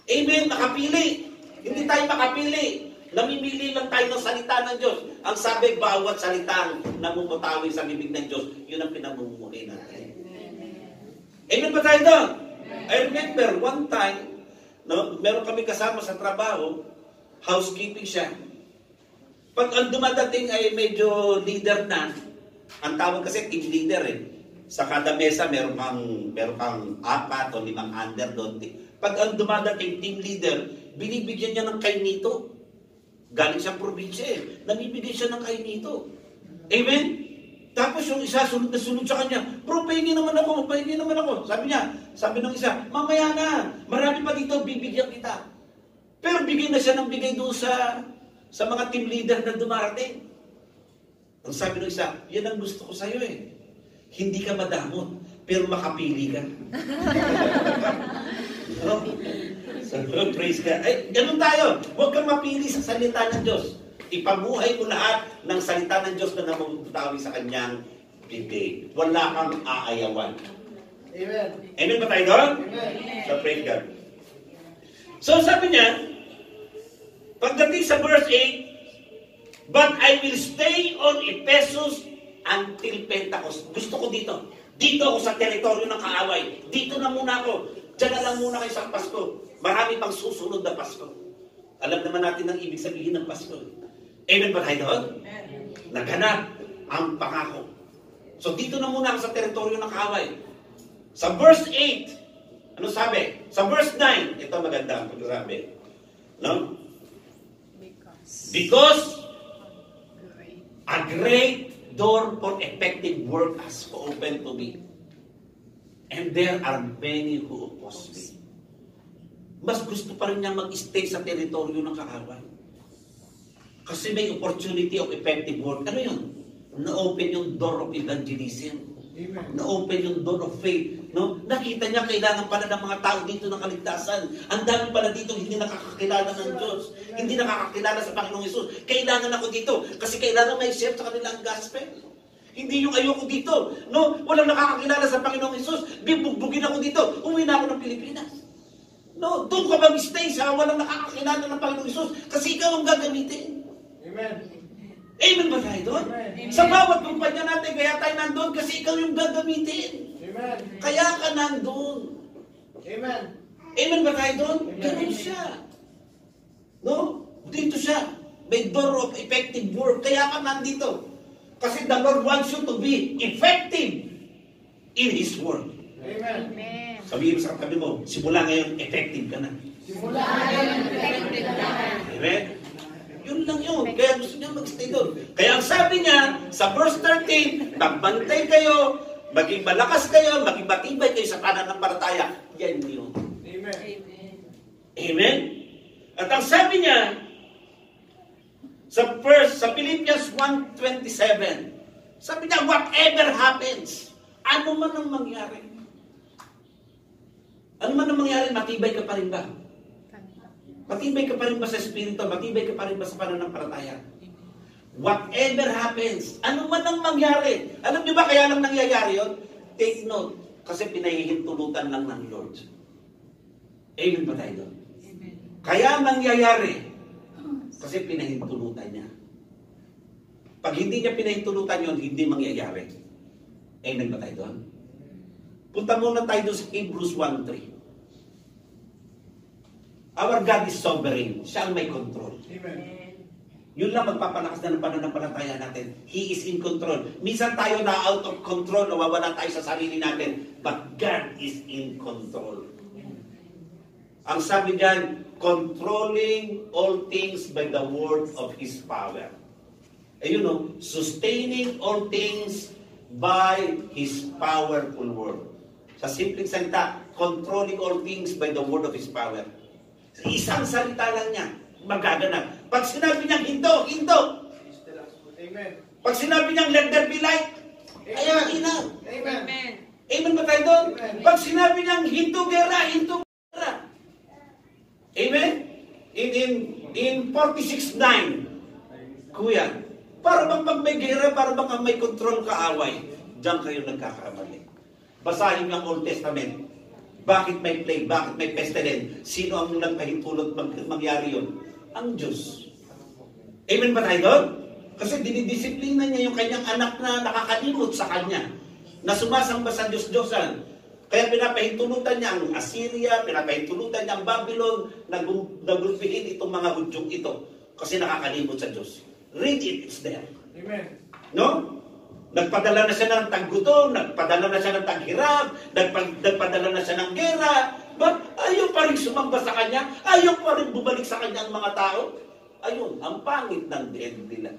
Amen, makapili. Hindi tayo makapili. Namimili lang tayo ng salita ng Diyos. Ang sabi, bawat salitang namumutawi sa bibig ng Diyos, yun ang pinamumuhay natin. Amen ba tayo doon? I remember one time, no, meron kami kasama sa trabaho, housekeeping siya. Pag ang dumadating ay medyo leader na, ang tawag kasi team leader eh. Sa kada mesa, meron kang 4 o 5 under doon. Pag ang dumadating team leader, binibigyan niya ng kainito. Galing siyang probinsya eh. Namibigay siya ng kainito. Amen? Tapos yung isa, sunod na sunod sa kanya, bro, pahingi naman ako. Sabi ng isa, mamaya na, marami pa dito, bibigyan kita. Pero bigay na siya ng bigay doon sa mga team leader na dumarating. Ang sabi ng isa, yan ang gusto ko sa'yo eh. Hindi ka madamot, pero makapili ka. No? So, praise God. Ay, ganun tayo. Huwag kang mapili sa salita ng Diyos. Ipabuhay mo lahat ng salita ng Diyos na namumutawi sa kanyang bibig. Wala kang aayawan. Amen. Amen ba tayo doon? Amen. So, praise God. So, sabi niya, pagdating sa verse 8, but I will stay on Ephesus until Pentecost. Gusto ko dito. Dito ako sa teritoryo ng kaaway. Dito na muna ako. Diyan na lang muna kayo sa Pasko. Marami pang susunod na Pasko. Alam naman natin ang ibig sabihin ng Pasko. Amen ba tayo doon? Naganap ang pangako. So dito na muna ako sa teritoryo ng kaaway. Sa verse 8, ano sabi? Sa verse 9, ito maganda ang pagsasabi. No? Because a great door for effective work has opened to me. And there are many who oppose me. Mas gusto pa rin niya mag-stay sa teritoryo ng kaaway. Kasi may opportunity of effective work. Ano yun? Na-open yung door of evangelism. Amen. Na-open yung door of faith. No? Nakita niya kailangan pala ng mga tao dito ng kaligtasan. Ang dami pala dito hindi nakakakilala ng Diyos. Hindi nakakakilala sa Panginoong Hesus. Kailangan ako dito. Kasi kailangan may share sa kanila ang gospel. Hindi yung ayoko dito. No? Walang nakakakilala sa Panginoong Hesus. Bibugbugin ako dito. Uwi na ako ng Pilipinas. No? Doon ka mag-stay sa walang nakakakilala ng Panginoong Hesus. Kasi ikaw ang gagamitin. Amen. Amen ba tayo doon? Amen. Sa bawat kumpanya natin, kaya tayo nandun kasi ikaw yung gagamitin. Amen. Kaya ka nandun. Amen. Amen ba tayo doon? Amen. Ganun siya. No? Dito siya. May door of effective work. Kaya ka nandito. Kasi the Lord wants you to be effective in His work. Amen. Amen. Sabihin mo sa katabi mo, simula ngayon, effective ka na. Simula ngayon, effective na. Amen? Yun lang yun. Kaya gusto niya mag-stay doon. Kaya ang sabi niya, sa verse 13, magbantay kayo, maging malakas kayo, maging matibay kayo sa pananampalataya. Yan yun. Amen. Amen? At ang sabi niya, sa Philippians 1:27, sabi niya, whatever happens, ano man ang mangyari. Ano man ang mangyari, matibay ka pa rin ba? Matibay ka pa rin ba sa Espiritu? Matibay ka pa rin ba sa pananampalataya? Whatever happens, ano man ang mangyari. Alam niyo ba kaya lang nangyayari yun? Take note, kasi pinahihintulutan lang ng Lord. Amen ba tayo doon? Kaya nangyayari, kasi pinahintulutan niya. Pag hindi niya pinahintulutan yun, hindi mangyayari. Amen ba tayo doon? Punta muna tayo doon sa Hebrews 1:3. Our God is sovereign. Siya ang may control. Amen. Yun lang magpapalakas na ng pananampalataya natin. He is in control. Minsan tayo na out of control, nawawala tayo sa sarili natin. But God is in control. Ang sabi diyan, controlling all things by the word of His power. Ayun sustaining all things by His powerful word. Sa simpleng salita, controlling all things by the word of His power. Isang salita lang niya, magaganap. Pag sinabi niyang hinto, hinto. Amen. Pag sinabi niyang let there be light, Kaya enough. Amen. Amen. Amen ba tayo doon? Amen. Pag sinabi niyang hinto gera. Amen? In 46:9, Kuya, para bang pag may gera, para bang may control kaaway, diyan kayo nagkakamali. Basahin niyo ang Old Testament. Bakit may plague? Bakit may pestilence? Sino ang nagpahintulot mangyari yun? Ang Diyos. Amen ba tayo doon? Kasi dinidisiplina niya yung kanyang anak na nakakalimot sa kanya, na sumasamba sa Diyos-Diyosan. Kaya pinapahintulutan niya ang Assyria, pinapahintulutan niya ang Babylon, nagulpihin itong mga Hudyong ito. Kasi nakakalimot sa Diyos. Read it, it's there. Amen. No? Nagpadala na siya ng taggutom, nagpadala na siya ng taghirap, nagpadala na siya ng gera. But ayaw pa rin sumamba sa kanya, ayaw pa rin bumalik sa kanya ang mga tao. Ayun, ang pangit ng end nila.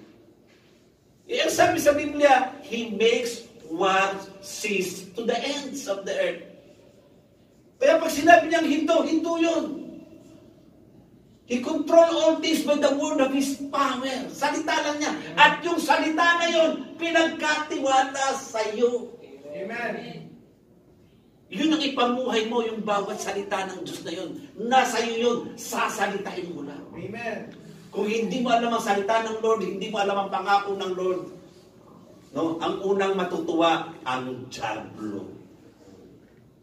Ang sabi sa Biblia, He makes war cease to the ends of the earth. Kaya pag sinabi niyang hinto, hinto yun. He control all things by the word of His power. Salita lang niya. At yung salita na yun, pinagkatiwala sa iyo. Amen. Yun ang ipamuhay mo, yung bawat salita ng Diyos na yun. Nasa iyo yun, sasalitain mo lang. Amen. Kung hindi mo alam ang salita ng Lord, hindi mo alam ang pangako ng Lord, no, ang unang matutuwa, ang diablo.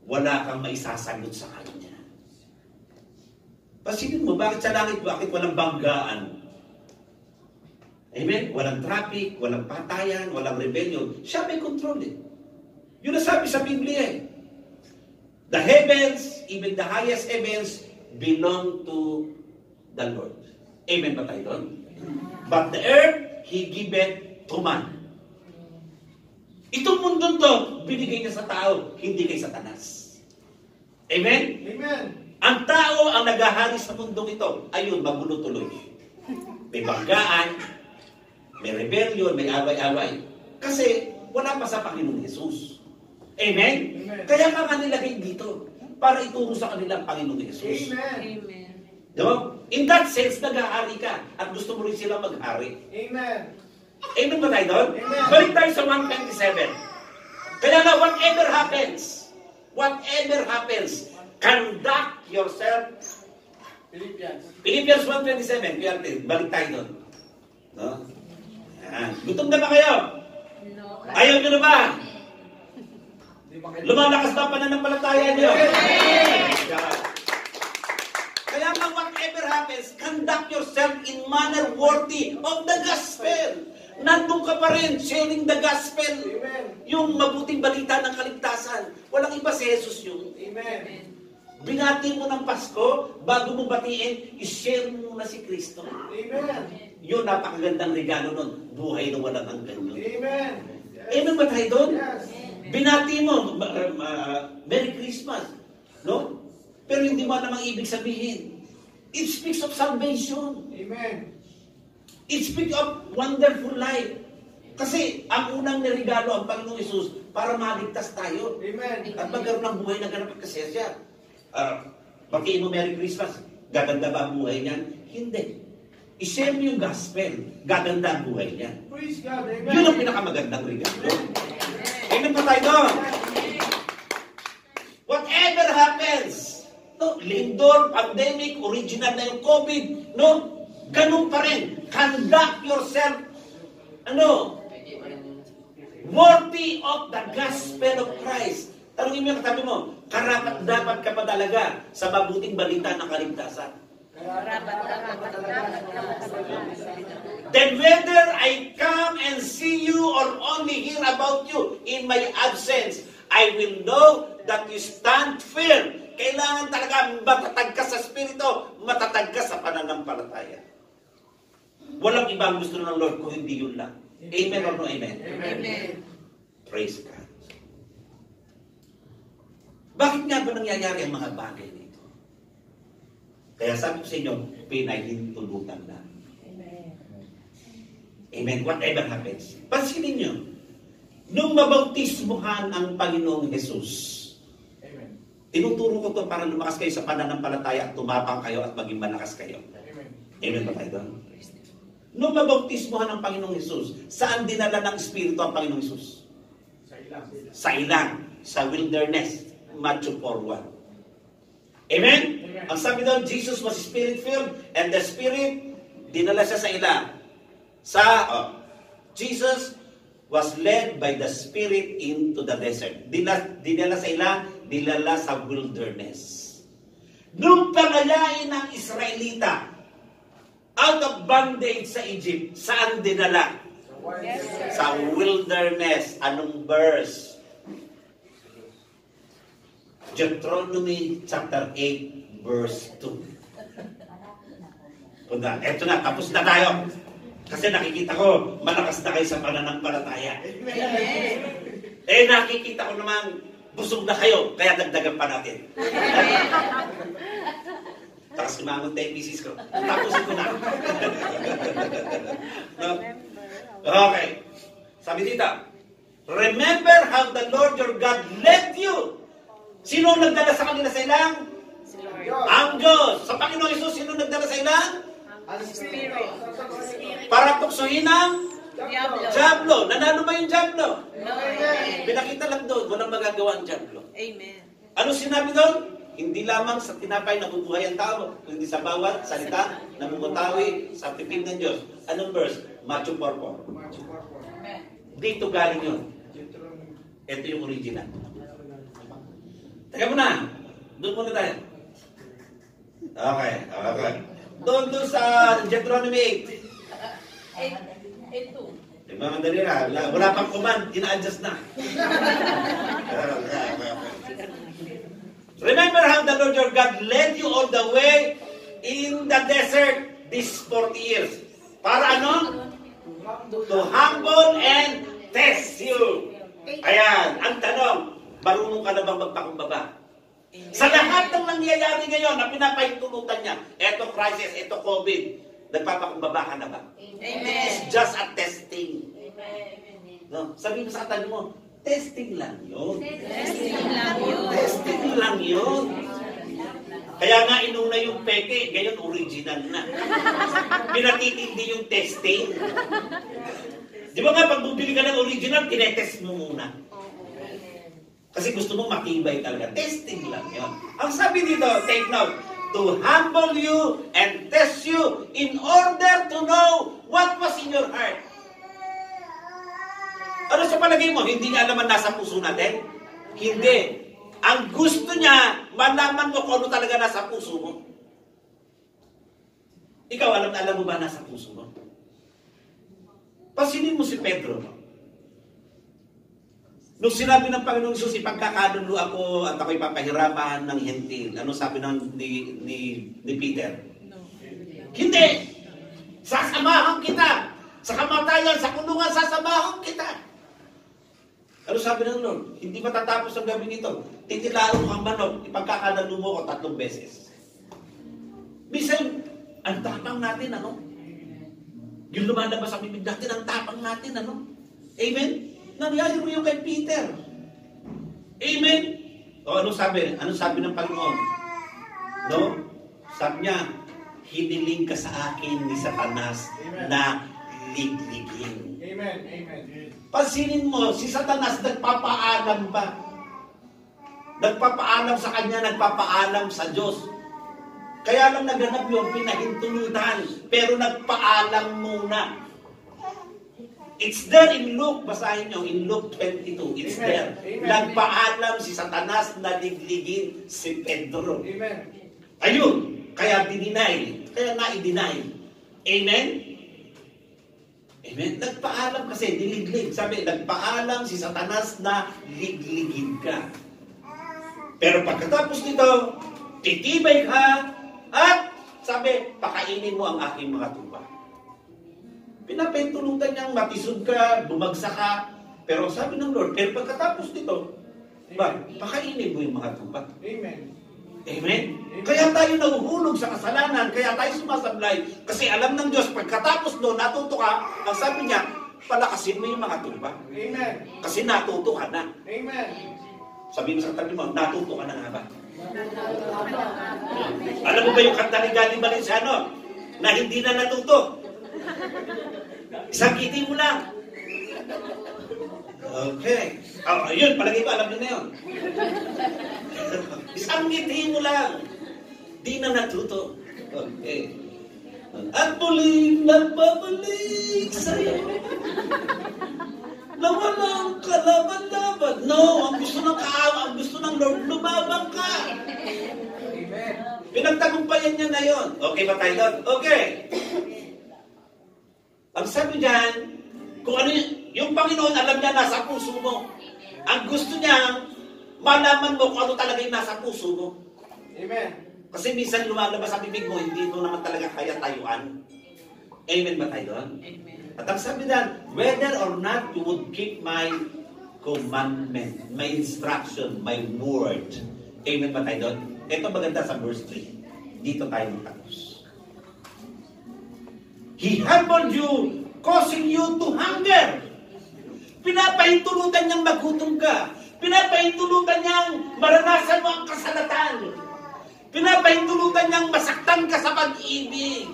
Wala kang maisasagot sa kanya. Pasilin mo, bakit sa langit, bakit walang banggaan? Amen? Walang traffic, walang patayan, walang rebellion. Siya may control eh. Yun ang sabi sa Biblia eh. The heavens, even the highest heavens, belong to the Lord. Amen ba tayo doon? But the earth, He giveth to man. Itong mundo to, binigay niya sa tao, hindi kay Satanas. Amen? Amen. Ang tao ang naghahari sa mundong ito. Ayun, magulo tuloy. May banggaan, may rebellion, may away-away. Kasi wala pa sa Panginoong Jesus. Amen? Amen. Kaya ka nilagay dito para ituro sa kanila ang Panginoong Jesus. Amen. Amen. Diba? In that sense, naghahari ka at gusto mo rin silang maghari. Amen. Amen ba tayo doon? Amen. Balik tayo sa 127. Kaya nga, whatever happens, conduct yourself. Philippians 1:27, PRT, balik tayo doon. No? Yan. Gutom na ba kayo? No. Ayaw nyo na ba? Lumalakas na ang pananampalataya nyo. Yan. Kaya nga, whatever happens, conduct yourself in manner worthy of the gospel. Nandun ka pa rin, sharing the gospel. Amen. Yung mabuting balita ng kaligtasan. Walang iba si Jesus yun. Amen. Binati mo ng Pasko, bago mo batiin, i-share mo muna si Kristo. Amen. Yun, napakagandang regalo nun. Buhay na walang hanggan yun. Amen. Amen ba tayo doon? Yes. Binati mo, Merry Christmas. No? Pero hindi mo alam ang ibig sabihin. It speaks of salvation. Amen. It speaks of wonderful life. Kasi ang unang niregalo ang Panginoong Hesus para maligtas tayo. Amen. At magkaroon ng buhay na ganap at kasesya. Batiin mo Merry Christmas. Gaganda ba ang buhay niyan? Hindi. I-share mo yung gospel. Gaganda ang buhay niyan. Praise God. Yun Amen. ang pinakamagandang regalo. Amen pa tayo doon. Whatever happens, no, lindor, pandemic, original na yung COVID, no, ganun pa rin. Conduct yourself, worthy of the gospel of Christ. Tanungin mo yung katabi mo, karapat dapat ka pa talaga sa mabuting balita ng kaligtasan. Then whether I come and see you or only hear about you in my absence, I will know that you stand firm. Kailangan talaga matatag ka sa spirito, matatag ka sa pananampalataya. Walang ibang gusto ng Lord kung hindi yun lang. Amen or no amen? Amen. Praise God. Bakit nga ba nangyayari ang mga bagay nito? Kaya sabi ko sa inyo, pinahintulutan na. Amen. Whatever happens. Pansinin nyo, nung mabautismuhan ang Panginoong Jesus, Amen. tinuturo ko to para lumakas kayo sa pananampalataya at tumapang kayo at maging malakas kayo. Amen. Amen ba tayo doon? Nung mabautismuhan ang Panginoong Jesus, saan dinala ng Espiritu ang Panginoong Jesus? Sa ilang, sa wilderness. Matthew 4:1. Amen? Ang sabi doon, Jesus was Spirit-filled and the Spirit, dinala siya sa ilang. Jesus was led by the Spirit into the desert. Dinala sa ilang, dinala sa wilderness. Nung pangalain ng Israelita out of bondage sa Egypt, saan dinala? Sa wilderness. Anong verse? Deuteronomy chapter 8 verse 2. Punta. Eto na, tapos na tayo. Kasi nakikita ko, malakas na kayo sa pananampalataya. Nakikita ko naman, busog na kayo, kaya dagdagan pa natin. Tapos kumangon tayo yung misis ko. Tapusin ko na. No? Okay. Sabi dito, remember how the Lord your God led you. Sino nagdala sa kanila sa ilang? Ang Diyos. Sa Panginoon Hesus, sino nagdala sa ilang? Spirit. Para tuksohin ang Diablo. Nanalo ba yung Diablo? No. Pinakita lang doon, walang magagawa ang Diablo. Amen. Ano sinabi doon? Hindi lamang sa tinapay nabubuhay ang tao, kundi sa bawat salita na mumutawi sa pipig ng Diyos. Anong verse? Matthew 4:4. Dito galing yun. Ito yung original. Teka muna. Doon muna tayo. Okay. Doon sa Deuteronomy 8. 8-2. Diba, madali na. Wala pang command. Ina-adjust na. Remember how the Lord your God led you all the way in the desert these 40 years. Para ano? To humble and test you. Ayan, ang tanong, marunong ka na bang magpakumbaba? Sa lahat ng nangyayari ngayon na pinapahintulutan niya, eto crisis, eto COVID, nagpapakumbaba ka na ba? Amen. It's just a testing. No? Sabi mo sa katabi mo, testing lang yun. Testing lang yun. Testing lang yun. Kaya nga inuna yung peke, ngayon original na. Pinatitindi yung testing. Di ba nga, pag bumili ka ng original, tinetest mo muna. Kasi gusto mo matibay talaga. Testing lang yun. Ang sabi dito, take note, to humble you and test you in order to know what was in your heart. Ano sa palagay mo? Hindi niya alam ang nasa puso natin? Hindi. Ang gusto niya, malaman mo kung ano talaga nasa puso mo. Ikaw, alam mo ba nasa puso mo? Pasinin mo si Pedro. Nung sinabi ng Panginoong Hesus, ipagkakanulo ako at ako'y papahirapan ng hentil. Ano sabi ni Peter? No. Hindi! Sasamahan kita! Sa kamatayan, sa kulungan, sasamahan kita! Ano sabi ng Lord? Hindi matatapos ang gabi nito. Titilaan mo ang manok, ipagkakanulo mo ko 3 beses. Bisan, ang tapang natin, ano? Yung lumalabas sa bibig natin, ang tapang natin, ano? Amen? Nangyari mo yung kay Peter. Amen? O ano sabi? Ano sabi ng Panginoon? No? Sabi niya, hiniling ka sa akin ni Satanas na ligligin. Amen. Amen. Pansinin mo, si Satanas nagpapaalam ba? Nagpapaalam sa kanya, nagpapaalam sa Diyos. Kaya lang naganap yung pinahintulutan, pero nagpaalam muna. It's there in Luke, basahin nyo, in Luke 22, it's Amen. there. Amen. Nagpaalam si Satanas na ligligin si Pedro. Amen. Ayun, kaya dininay, kaya na-i-deny. Amen? Amen? Nagpaalam kasi, diliglig. Sabi, nagpaalam si Satanas na ligligin ka. Pero pagkatapos nito, titibay ka, at sabi, pakainin mo ang aking mga tupa. Pinapahintulutan niyang matisod ka, bumagsak ka, pero sabi ng Lord, pero pagkatapos nito, pakainin mo yung mga tupa. Amen. Amen? Kaya tayo nahuhulog sa kasalanan, kaya tayo sumasablay. Kasi alam ng Diyos, pagkatapos doon, natuto ka, ang sabi niya, palakasin mo yung mga tupa. Amen. Kasi natuto ka na. Amen. Sabihin mo sa tabi mo, natuto ka na nga ba? Alam mo ba yung kanta ni Galing Valenciano, na hindi na natuto? Isang kiting mo lang. Okay. Oh, yun, palagi ba, alam niyo na yun. Isang ngiti mo lang. Di na natuto. Okay. At muling nagbabalik sa'yo. Na walang kalaban-laban. No, ang gusto ng kaawa, ang gusto ng Lord, lumabang ka. Amen. Pinagtagumpayan niya na yun. Okay ba tayo doon? Okay. Ang sabi diyan, kung ano yung Panginoon, alam niya nasa puso mo. Ang gusto niya, malaman mo kung ano talaga yung nasa puso mo. Amen. Kasi minsan lumalabas sa bibig mo, hindi mo naman talaga kaya tayuan. Amen ba tayo doon? Amen. At ang sabi diyan, whether or not you would keep my commandment, my instruction, my word. Amen ba tayo doon? Ito maganda sa verse 3. Dito tayo matapos. He humbled you, causing you to hunger. Pinapahintulutan niyang magutom ka. Pinapahintulutan niyang maranasan mo ang kasalatan. Pinapahintulutan niyang masaktan ka sa pag-ibig.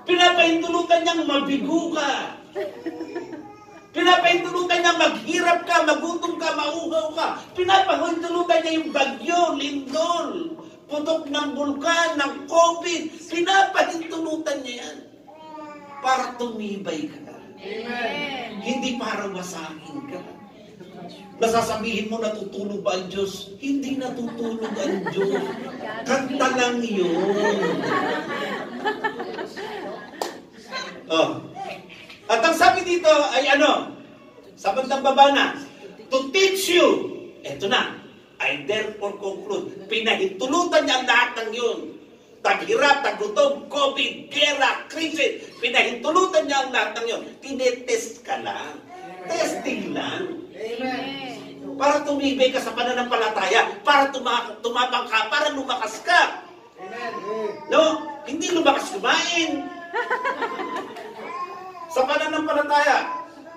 Pinapahintulutan niyang mabigo ka. Pinapahintulutan niyang maghirap ka, magutom ka, mauhaw ka. Pinapahintulutan niya yung bagyo, lindol, putok ng bulkan, ng COVID. Pinapahintulutan niya yan para tumibay ka. Amen. Hindi para wasagin ka. Nasasabihin mo natutulog ba ang Diyos? Hindi natutulog ang Diyos. Kanta lang yun. Oh. At ang sabi dito ay ano? Sa bandang baba na, to teach you. Eto na. I therefore conclude. Pinahintulutan niya ang lahat ng yun. Taghirap, tagutom, COVID, gera, krisis. Pinahintulutan niya ang lahat ng yun. Tinetest ka lang. Testing lang. Amen. Para tumibay ka sa pananampalataya. Para tumabang ka. Para lumakas ka. Amen. No? Hindi lumakas kumain. Sa pananampalataya.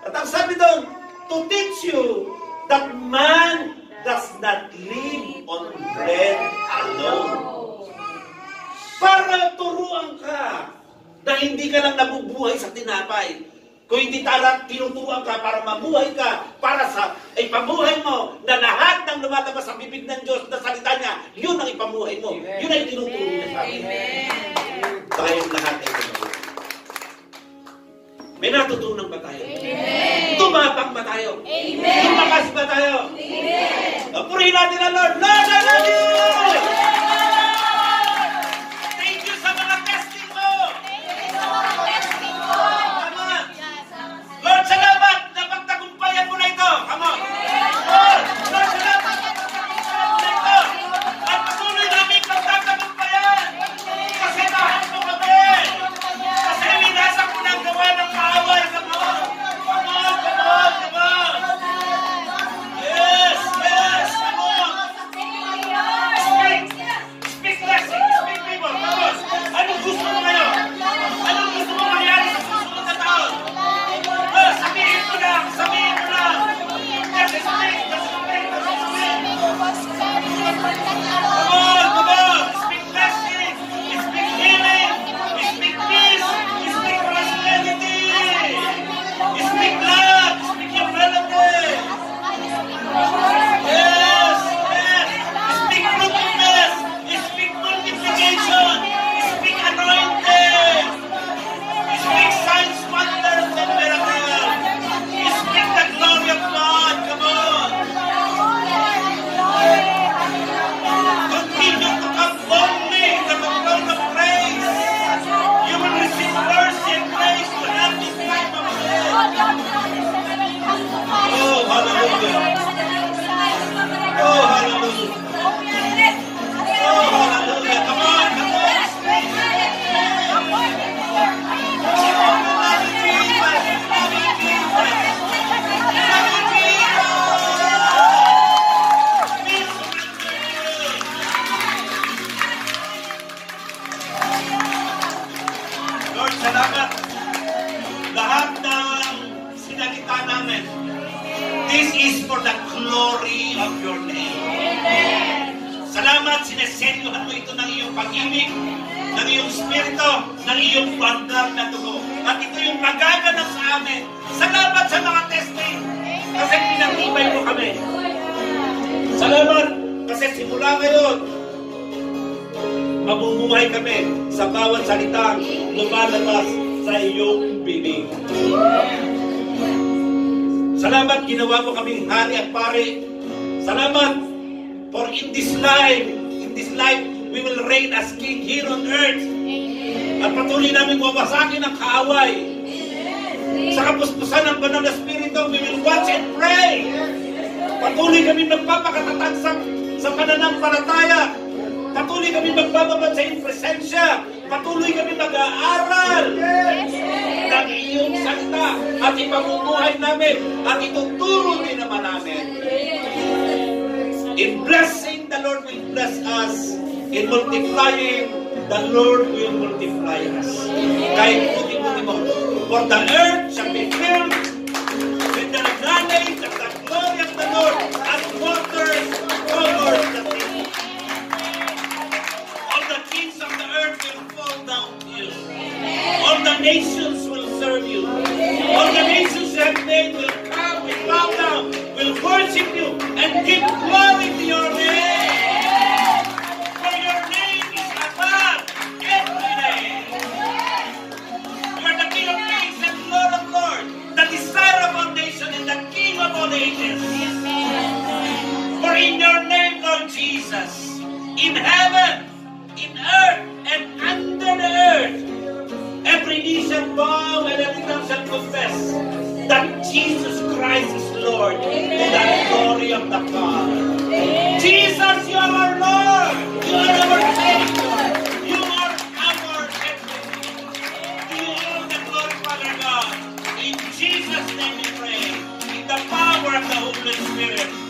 At ang sabi doon, to teach you that man does not live on bread alone. Para turuan ka na hindi ka lang nabubuhay sa tinapay. Kung hindi tinuturuan ka para mabuhay ka, para sa ipamuhay mo na lahat ng lumalabas sa bibig ng Diyos na salita niya, yun ang ipamuhay mo. Amen. Yun ay tinuturo niya sa akin. Tayong lahat ay tinuturo. May natutunan ba tayo? Amen. Tumapang ba tayo? Amen. Tumakas ba tayo? Amen. Purihin natin ang Lord. Lord, I love you! Thank you sa mga testing mo! Come on! Lord, salamat na pagtagumpayan mo na ito. Come on! Lord, salamat na pagtagumpayan mo na ito. At patuloy namin pagtatagumpayan. Kasi mahal mo kami. Kasi minasak mo ng gawa ng kaaway. Come on! Come on! Come on! Come on! Yes! Yes! Come on! Speak blessing! Speak people! Come on! Anong gusto mo ngayon? Anong gusto mo mangyari sa susunod na taon? Sabihin mo lang! Sabihin mo lang! Yes, speak! Yes, speak! Yes, speak! Come on! Come on! Speak blessing! Speak healing! Speak peace! Speak prosperity! Speak love! Speak humility! Yes! Yes! Speak fruitfulness! Speak multiplication! Speak anointing! Speak signs, wonders, and miracles! Speak the glory of God! Come on! Continue to come boldly to the throne of grace! You will receive mercy and grace to help this time of life! Oh, hallelujah! Oh, hallelujah! Oh, hallelujah! Come on! Come on! Lord, salamat. Lahat ng sinalita namin, this is for the glory of your name. Salamat, sineseryohan mo ito ng iyong pag-ibig, ng iyong spirito, ng iyong banal na dugo. At ito yung magaganap sa amin. Salamat sa mga testing. Kasi pinagtitibay mo kami. Salamat kasi simula ngayon, mamumuhay kami sa bawat salitang lumalabas sa iyong bibig. Salamat, ginawa mo kaming hari at pare. Salamat for in this life, we will reign as king here on earth. At patuloy namin wawasakin ang kaaway. Sa kapuspusan ng banal na Espiritu, we will watch and pray. Patuloy kami magpapakatatag sa pananampalataya. Patuloy kami magbababad sa iyong presensya. Patuloy kami mag-aaral ng iyong salita at ipamumuhay namin at ituturo din naman namin. In blessing, the Lord will bless us. In multiplying, the Lord will multiply us. Kahit puti-puti mo. For the earth shall be filled with the knowledge of the glory of the Lord as waters cover the sea. All the kings of the earth will fall down to you. All the nations will serve you. All the nations you have made will come, will bow down, will worship you, and give glory to your name. For your name is above every name. You are the King of kings and Lord of lords, the desire of all nations and the King of all ages. For in your name, Lord Jesus, in heaven, in earth, and under the earth, every knee shall bow and every tongue shall confess that Jesus Christ is Lord to the glory of the Father. Jesus, you are our Lord. You are our Savior. You are our everything. You are the glory, Father God. In Jesus' name we pray. In the power of the Holy Spirit.